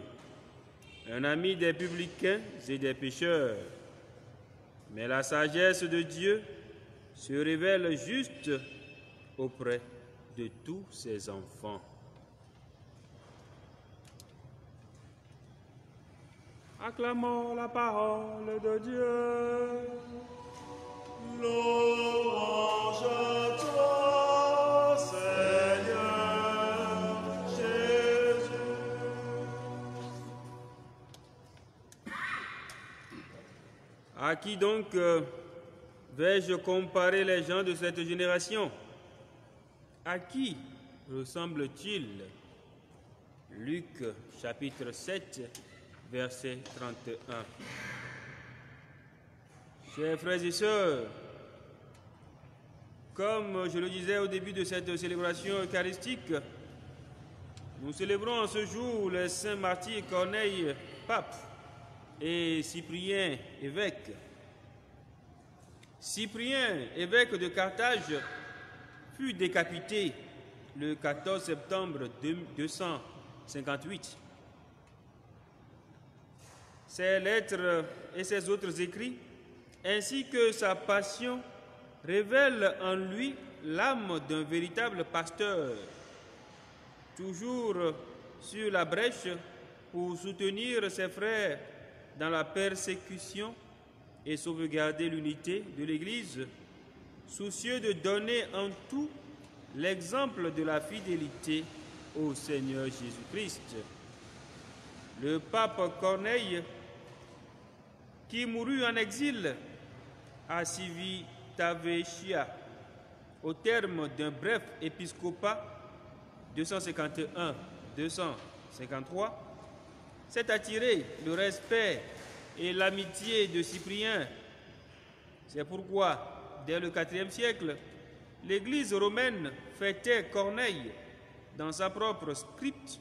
un ami des publicains et des pécheurs. Mais la sagesse de Dieu se révèle juste auprès de tous ses enfants. Acclamons la parole de Dieu. Louange à toi, Seigneur Jésus. À qui donc vais-je comparer les gens de cette génération? À qui ressemble-t-il? Luc chapitre 7, verset 31. Chers frères et sœurs, comme je le disais au début de cette célébration eucharistique, nous célébrons en ce jour les saints martyrs Corneille, pape, et Cyprien, évêque. Cyprien, évêque de Carthage, fut décapité le 14 septembre 258. Ses lettres et ses autres écrits, ainsi que sa passion, révèlent en lui l'âme d'un véritable pasteur, toujours sur la brèche pour soutenir ses frères dans la persécution et sauvegarder l'unité de l'Église, soucieux de donner en tout l'exemple de la fidélité au Seigneur Jésus-Christ. Le pape Corneille, qui mourut en exil à Civitavecchia au terme d'un bref épiscopat 251-253, s'est attiré le respect et l'amitié de Cyprien. C'est pourquoi, dès le IVe siècle, l'Église romaine fêtait Corneille dans sa propre scripte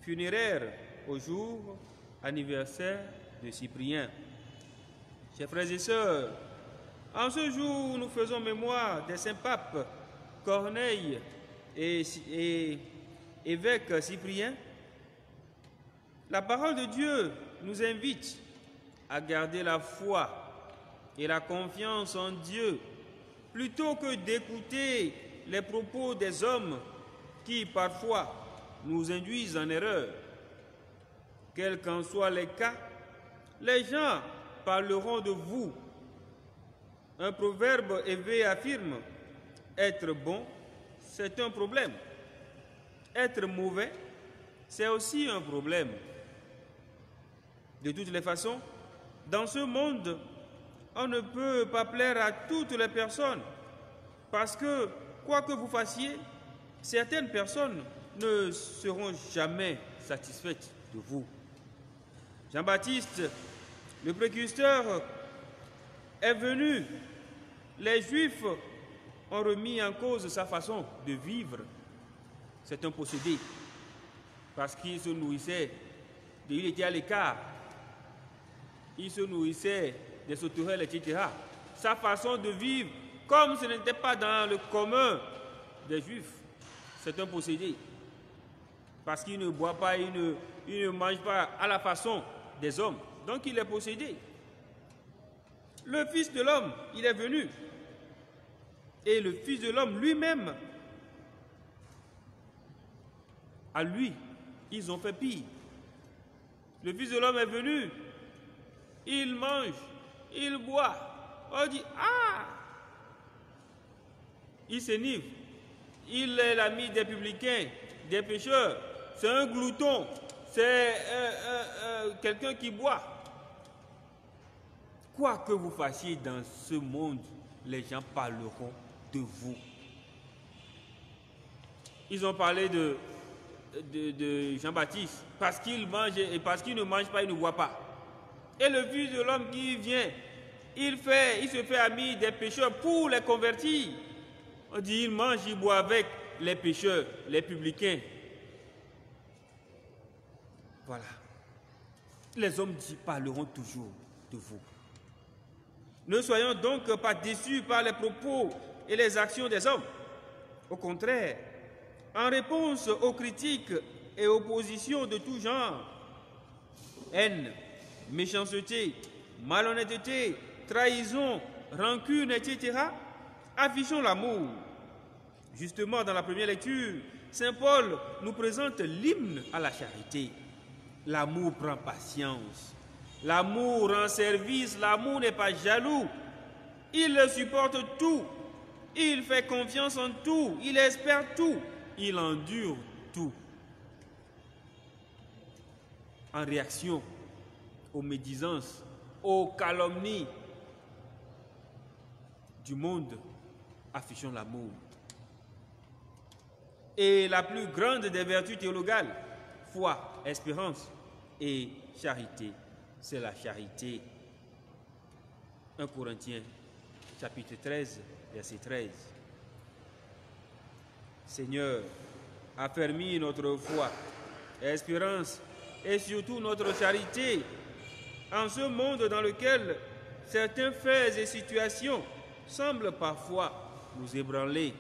funéraire au jour anniversaire de Cyprien. Chers frères et sœurs, en ce jour où nous faisons mémoire des saints papes Corneille et évêque Cyprien, la parole de Dieu nous invite à garder la foi et la confiance en Dieu plutôt que d'écouter les propos des hommes qui parfois nous induisent en erreur. Quels qu'en soient les cas, les gens parleront de vous. Un proverbe élevé affirme « Être bon, c'est un problème. Être mauvais, c'est aussi un problème. » De toutes les façons, dans ce monde, on ne peut pas plaire à toutes les personnes parce que, quoi que vous fassiez, certaines personnes ne seront jamais satisfaites de vous. Jean-Baptiste, le précurseur, est venu, les Juifs ont remis en cause sa façon de vivre. C'est un possédé, parce qu'il se nourrissait, il était à l'écart, il se nourrissait des sauterelles, etc. Sa façon de vivre, comme ce n'était pas dans le commun des Juifs, c'est un possédé. Parce qu'il ne boit pas, il ne mange pas à la façon des hommes. Donc il est possédé. Le Fils de l'homme, il est venu. Et le Fils de l'homme lui-même, à lui, ils ont fait pire. Le Fils de l'homme est venu, il mange, il boit. On dit, ah! Il s'énivre. Il est l'ami des publicains, des pécheurs. C'est un glouton. C'est quelqu'un qui boit. Quoi que vous fassiez dans ce monde, les gens parleront de vous. Ils ont parlé de Jean-Baptiste parce qu'il mange et parce qu'il ne mange pas, il ne boit pas. Et le Fils de l'homme qui vient, il se fait ami des pécheurs pour les convertir. On dit il mange, il boit avec les pécheurs, les publicains. Voilà. Les hommes parleront toujours de vous. Ne soyons donc pas déçus par les propos et les actions des hommes. Au contraire, en réponse aux critiques et oppositions de tout genre, haine, méchanceté, malhonnêteté, trahison, rancune, etc., affichons l'amour. Justement, dans la première lecture, Saint Paul nous présente l'hymne à la charité. L'amour prend patience. L'amour rend service. L'amour n'est pas jaloux. Il supporte tout. Il fait confiance en tout. Il espère tout. Il endure tout. En réaction aux médisances, aux calomnies du monde, affichons l'amour. Et la plus grande des vertus théologales, foi, espérance et charité, c'est la charité. 1 Corinthiens, chapitre 13, verset 13. Seigneur, affermis notre foi, espérance et surtout notre charité en ce monde dans lequel certains faits et situations semblent parfois nous ébranler.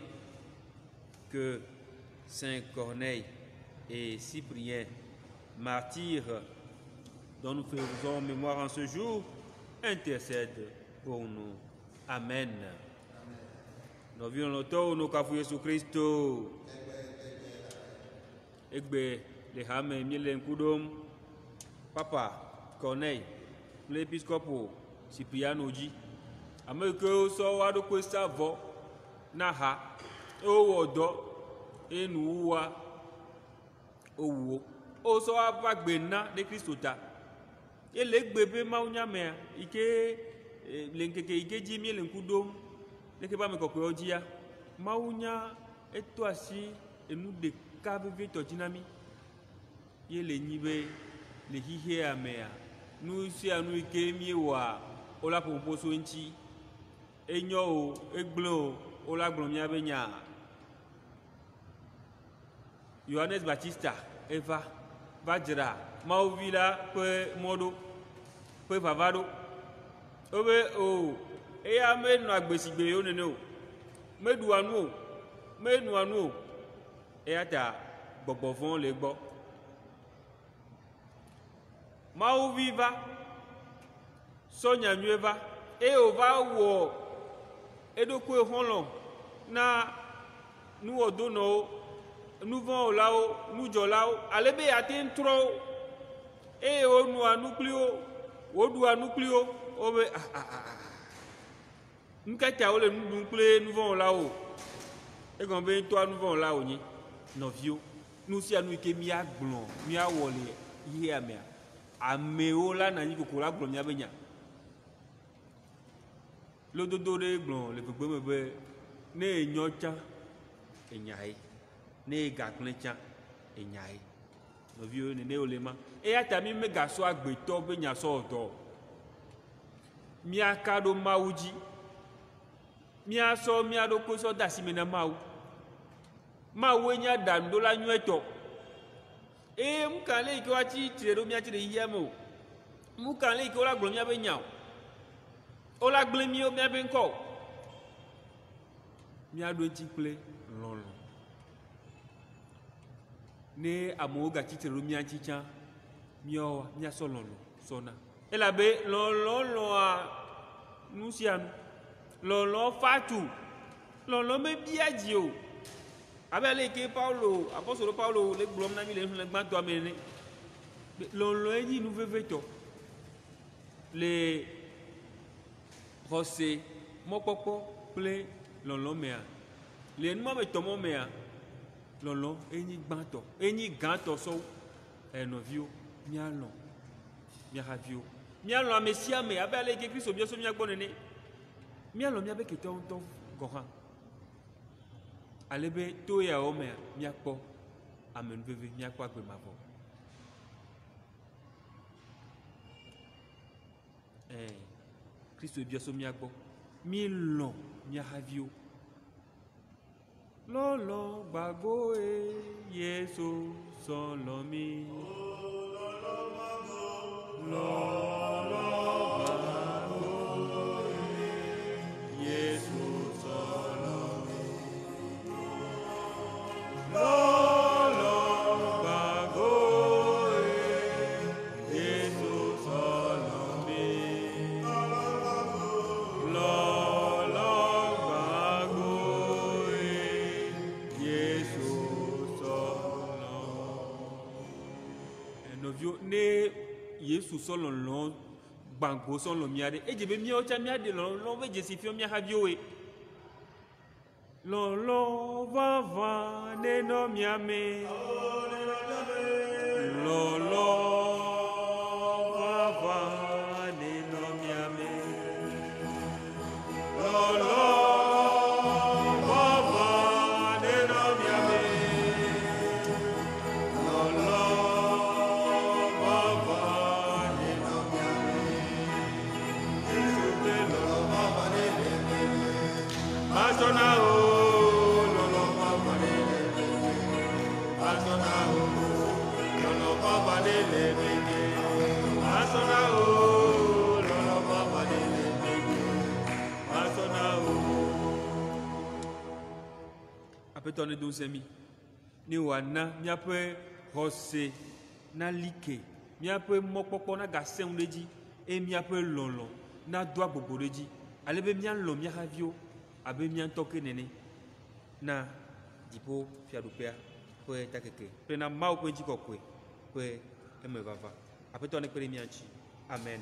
Que Saint Corneille et Cyprien, martyrs dont nous faisons mémoire en ce jour, intercèdent pour nous. Amen. Nous vivons l'auto, nous cafou Jésus Christ. Egbe, les hammes, mielen kudom, Papa Corneille, l'épiscope Cyprien Oji, Amérique, so wado questa vo, naha, owodo, enuwa, owo, so abagbena de Christota. Et les bébés maunyamea, ike, lenkeke, ike jimi lenkudom, leke ba me kokwe ojia, maunya, et toi si, et nous de kabebe totinami, ye le nibe, le hihe amea, nous si anu ike miewa, ola pomposo nchi, enyo, eglo, ola glomia benya. Johannes Baptista, Eva, Vajra, Mauvila, Pe Modo, Pe Vavado, Obe o, Ea me no agbesigbe yo nene o, me nuanu o, Ea ta bobovon le gbo. Mauviva, Sonia Nueva, e o va wo, edokwe honlon, na nu odono, nous vont là-haut, nous jouons là-haut, allez bien atteindre trop, et on nous a nucléo, on doit nucléo, on veut nous qu'à le nucléo, nous vont là-haut, et quand ben toi nous vont là-haut, nos vieux, nous si à nous qui mia blond, mia wole, hier mia, à meola nani kokola blond mia benya, le dodo de blond, le bébé bébé, ne nyocha, et nyaï. Ne gaklencha enyai no vieux ne olema e atami me gaso agbeto be nyaso odo miaka ɖo mawu dzi miasɔ mia ɖokui sɔ de asime na mawu mawue nye aɖaŋuɖola nyuietɔ eye nu ka le yi ke woatsi tre ɖo miatsi le yiyia me o nu ka le yi ke wola gblɔ miaƒe nya o wola gblẽ miwo miaƒe ŋkɔ o miaɖo eŋuti kple lɔlɔ ne amewo gatsitre ɖo mia ŋuti tsã miawoa miasɔ lɔlɔ sɔna elabe lɔlɔ lɔa nu sia nu lɔlɔ fatu lɔlɔ mebia dzi o abe ale yi ke Paulo apɔstolo Paulo le gblɔm na mi le xexlẽ gbãtɔa me ene lɔlɔ enyi nu vevetɔ le xɔse mɔkpɔkpɔ kple lɔlɔ mea le numɔmetɔmɔ mea lɔlɔ enyi gbãtɔ enyi gãtɔ sɔ nɔviwo mialɔ miahaviwo mialɔ ame sia ame abe ale yi ke Kristo biɔsɔ miagbɔ nene mialɔ miabe ketɔwo ŋutɔ gɔ hã alebe to yawo mea miakpɔ amenuveve miakpɔ agbe mavɔ Kristo biɔsɔ miagbɔ milɔ miahaviwo lɔlɔ gbagoe Yesu sɔlɔ mi lɔlɔ gbagoe Yesu sɔlɔ mi lɔlɔ gbagoe Yesu sɔlɔ mi lɔlɔ gbagoe Yesu sɔlɔ enɔvio ne Yesu sɔlɔ lɔ gbãgbo sɔlɔ mia ɖe edze be miawo tsã miaɖe lɔlɔ be dzesi fiɔ miahaviwoe lɔlɔ vavã nenɔ miame lɔlɔ vavã nenɔ miame lɔlɔ vavã nenɔ miame lɔlɔ vavã nenɔ miame Yesu ƒe lɔlɔ vavã ne le masɔna o lɔlɔ vavã ne le masɔna o lɔlɔ vavã ne le masɔna o lɔlɔ vavã ne le masɔna o. Aƒetɔ ne do ŋusẽ mi ne wòana miaƒe xɔse nalike miaƒe mɔkpɔkpɔ nagasẽ ŋu ɖe dzi eye miaƒe lɔlɔ nado agbogbo ɖe dzi alebe mialɔ miahaviwo abe mia ŋutɔ ke nene na dziƒo fiaɖuƒea ƒe takeke kple na Mawu ƒe ŋutikɔkɔe ƒe emevava aƒetɔ ne kpe ɖe mia ŋuti amen.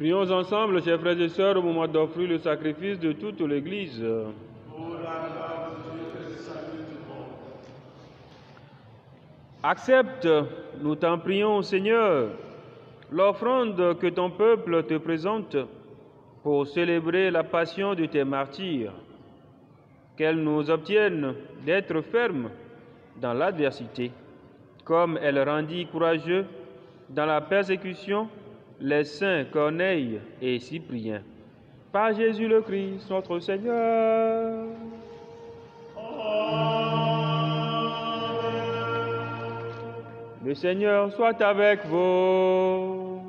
Prions ensemble, chers frères et sœurs, au moment d'offrir le sacrifice de toute l'Église. Pour la grâce de Dieu et le salut du monde. Accepte, nous t'en prions, Seigneur, l'offrande que ton peuple te présente pour célébrer la passion de tes martyrs, qu'elle nous obtienne d'être fermes dans l'adversité, comme elle rendit courageux dans la persécution les saints Corneille et Cyprien. Par Jésus le Christ, notre Seigneur. Le Seigneur soit avec vous.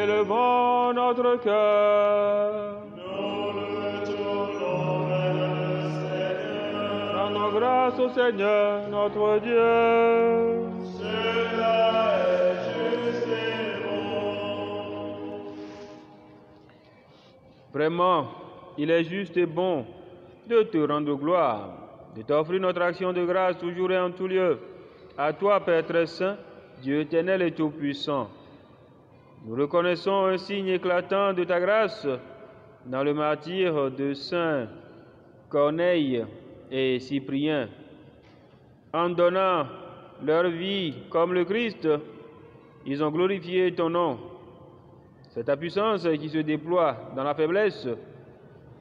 Élevons notre cœur. Nous le tournons vers le Seigneur. Rendons grâce au Seigneur, notre Dieu. Cela est juste et bon. Vraiment, il est juste et bon de te rendre gloire, de t'offrir notre action de grâce toujours et en tout lieu. À toi, Père très saint, Dieu éternel et tout-puissant. Nous reconnaissons un signe éclatant de ta grâce dans le martyre de saints Corneille et Cyprien. En donnant leur vie comme le Christ, ils ont glorifié ton nom. C'est ta puissance qui se déploie dans la faiblesse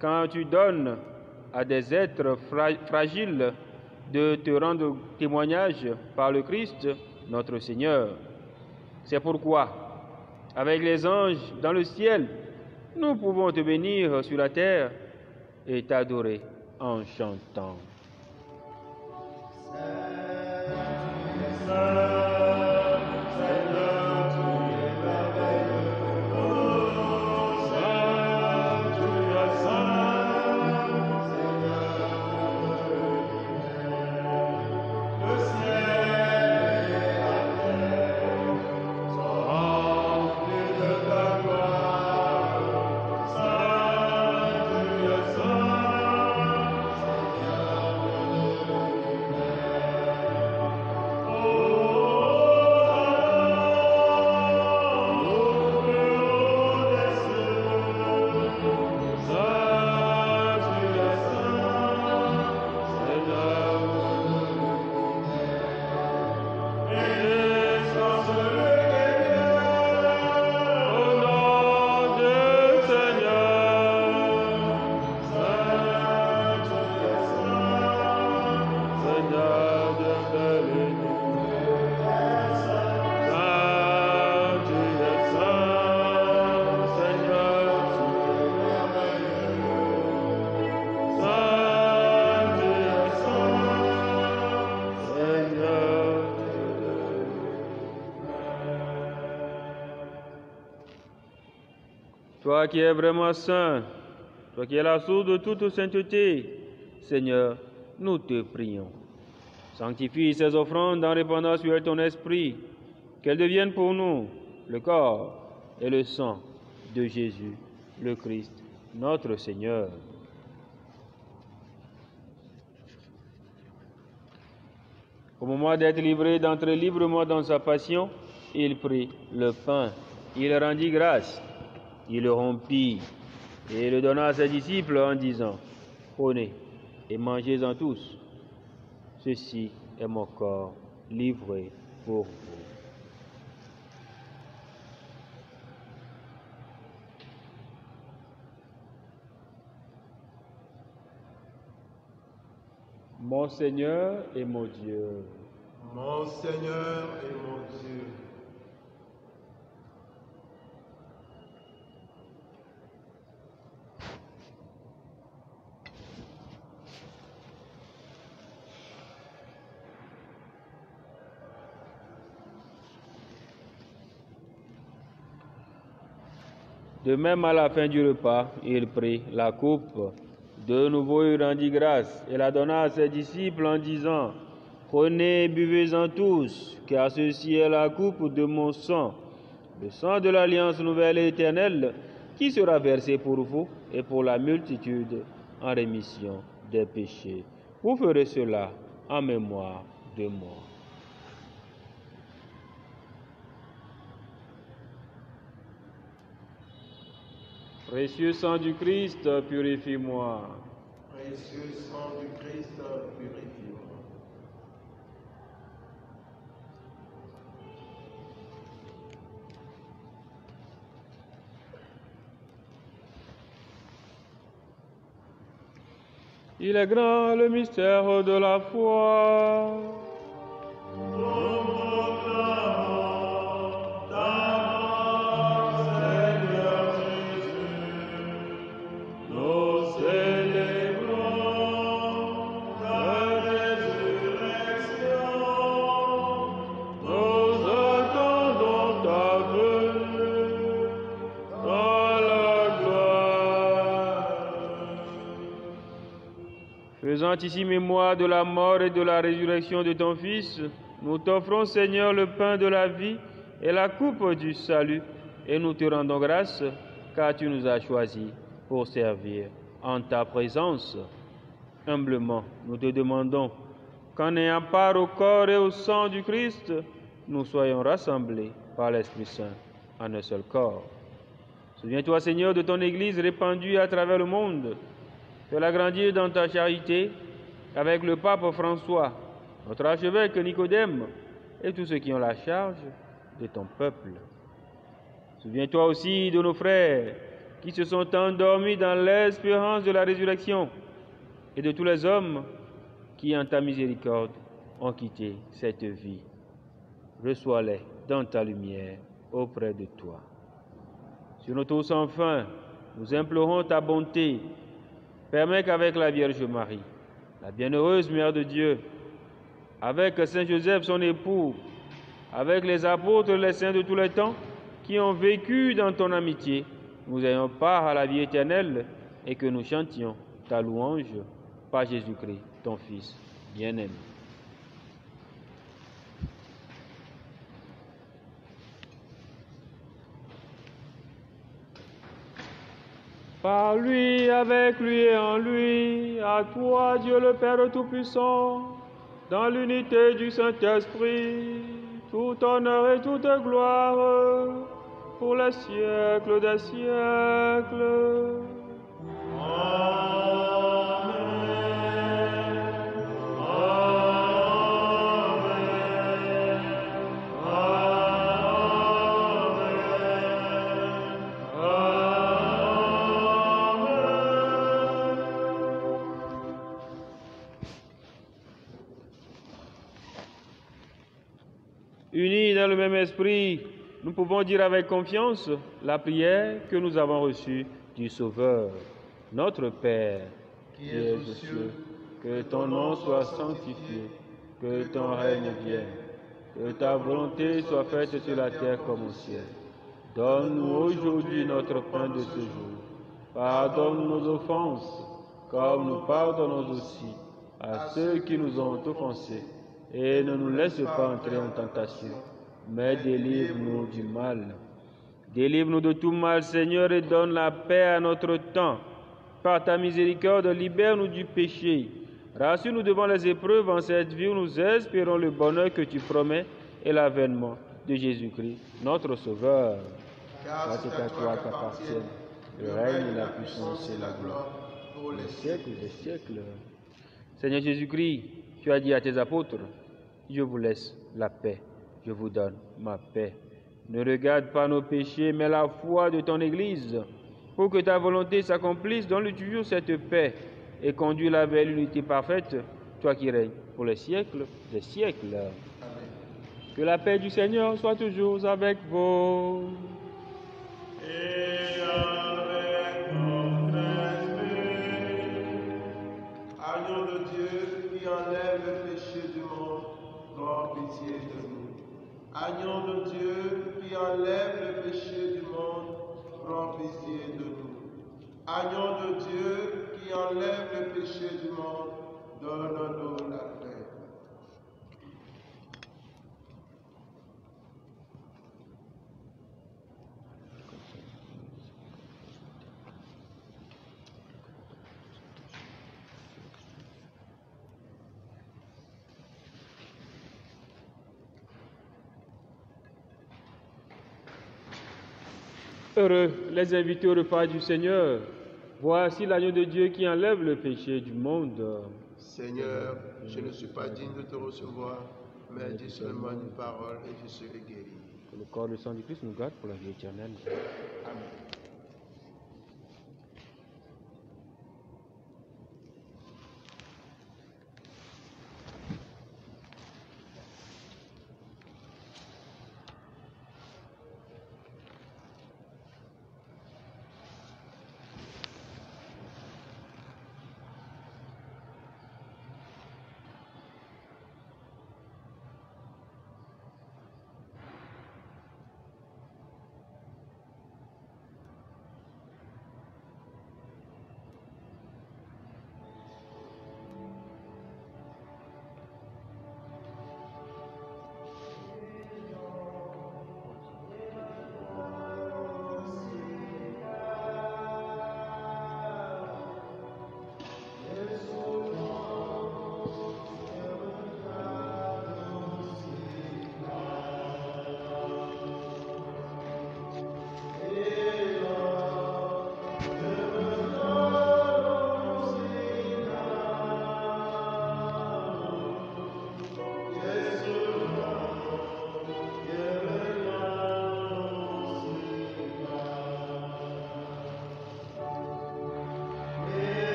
quand tu donnes à des êtres fragiles de te rendre témoignage par le Christ, notre Seigneur. C'est pourquoi, avec les anges dans le ciel, nous pouvons te bénir sur la terre et t'adorer en chantant. Toi qui es vraiment saint, toi qui es la source de toute sainteté, Seigneur, nous te prions. Sanctifie ces offrandes en répandant sur elles ton esprit, qu'elles deviennent pour nous le corps et le sang de Jésus, le Christ, notre Seigneur. Au moment d'être livré, d'entrer librement dans sa passion, il prit le pain, il rendit grâce. Il le rompit et le donna à ses disciples en disant, « Prenez et mangez-en tous. Ceci est mon corps livré pour vous. » Mon Seigneur et mon Dieu. Mon Seigneur et mon Dieu. De même, à la fin du repas, il prit la coupe. De nouveau, il rendit grâce et la donna à ses disciples en disant, « Prenez et buvez-en tous, car ceci est la coupe de mon sang, le sang de l'alliance nouvelle et éternelle, qui sera versé pour vous et pour la multitude en rémission des péchés. Vous ferez cela en mémoire de moi. » Précieux sang du Christ, purifie-moi. Précieux sang du Christ, purifie-moi. Il est grand le mystère de la foi. Faisant ici mémoire de la mort et de la résurrection de ton Fils, nous t'offrons, Seigneur, le pain de la vie et la coupe du salut, et nous te rendons grâce, car tu nous as choisis pour servir en ta présence. Humblement, nous te demandons qu'en ayant part au corps et au sang du Christ, nous soyons rassemblés par l'Esprit Saint en un seul corps. Souviens-toi, Seigneur, de ton Église répandue à travers le monde. Fais-la grandir dans ta charité avec le pape François, notre archevêque Nicodème et tous ceux qui ont la charge de ton peuple. Souviens-toi aussi de nos frères qui se sont endormis dans l'espérance de la résurrection et de tous les hommes qui, en ta miséricorde, ont quitté cette vie. Reçois-les dans ta lumière auprès de toi. Sur nos tours sans fin, nous implorons ta bonté. Permets qu'avec la Vierge Marie, la bienheureuse Mère de Dieu, avec Saint Joseph, son époux, avec les apôtres et les saints de tous les temps, qui ont vécu dans ton amitié, nous ayons part à la vie éternelle et que nous chantions ta louange par Jésus-Christ, ton Fils bien-aimé. Par lui, avec lui et en lui, à toi, Dieu le Père Tout-Puissant, dans l'unité du Saint-Esprit, tout honneur et toute gloire, pour les siècles des siècles. Unis dans le même esprit, nous pouvons dire avec confiance la prière que nous avons reçue du Sauveur. Notre Père, qui es aux cieux, que ton nom soit sanctifié, que ton règne vienne, que ta volonté soit faite sur la terre comme au ciel. Donne-nous aujourd'hui notre pain de ce jour. Pardonne nos offenses, comme nous pardonnons aussi à ceux qui nous ont offensés. Et ne nous laisse pas entrer en tentation, mais délivre-nous du mal. Délivre-nous de tout mal, Seigneur, et donne la paix à notre temps. Par ta miséricorde, libère-nous du péché. Rassure-nous devant les épreuves en cette vie où nous espérons le bonheur que tu promets et l'avènement de Jésus-Christ, notre Sauveur. Car c'est à toi qu'appartiennent le règne, la puissance et la gloire pour les siècles des siècles. Seigneur Jésus-Christ, tu as dit à tes apôtres, je vous laisse la paix, je vous donne ma paix. Ne regarde pas nos péchés, mais la foi de ton Église, pour que ta volonté s'accomplisse, donne-lui toujours cette paix et conduis-la vers l'unité parfaite, toi qui règnes pour les siècles des siècles. Amen. Que la paix du Seigneur soit toujours avec vous. Et avec notre esprit. Agneau de Dieu qui enlève le péché du monde, prends pitié de nous. Agneau de Dieu qui enlève le péché du monde, prends pitié de nous. Agneau de Dieu qui enlève le péché du monde, donne-nous la paix. Heureux les invités au repas du Seigneur. Voici l'agneau de Dieu qui enlève le péché du monde. Seigneur, je ne suis pas digne de te recevoir, mais dis seulement une parole et je serai guéri. Que le corps et le sang du Christ nous garde pour la vie éternelle. Amen.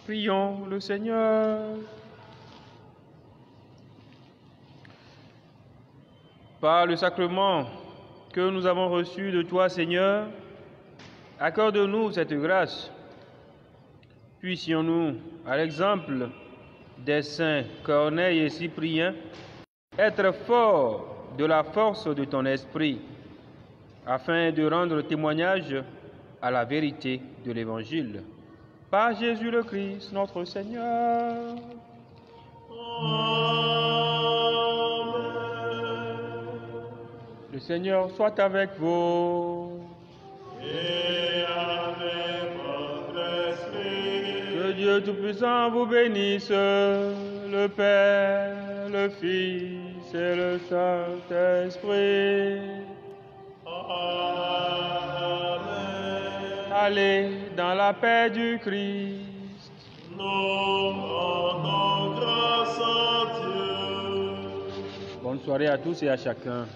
Prions le Seigneur. Par le sacrement que nous avons reçu de toi, Seigneur, accorde-nous cette grâce. Puissions-nous, à l'exemple des saints Corneille et Cyprien, être forts de la force de ton esprit, afin de rendre témoignage à la vérité de l'Évangile. Par Jésus le Christ, notre Seigneur. Amen. Le Seigneur soit avec vous. Et avec votre esprit. Que Dieu Tout-Puissant vous bénisse, le Père, le Fils et le Saint-Esprit. Amen. Allez dans la paix du Christ. Nous rendons grâce à Dieu. Bonne soirée à tous et à chacun.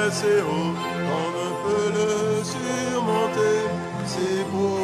C'est haut, on ne peut le surmonter, c'est beau.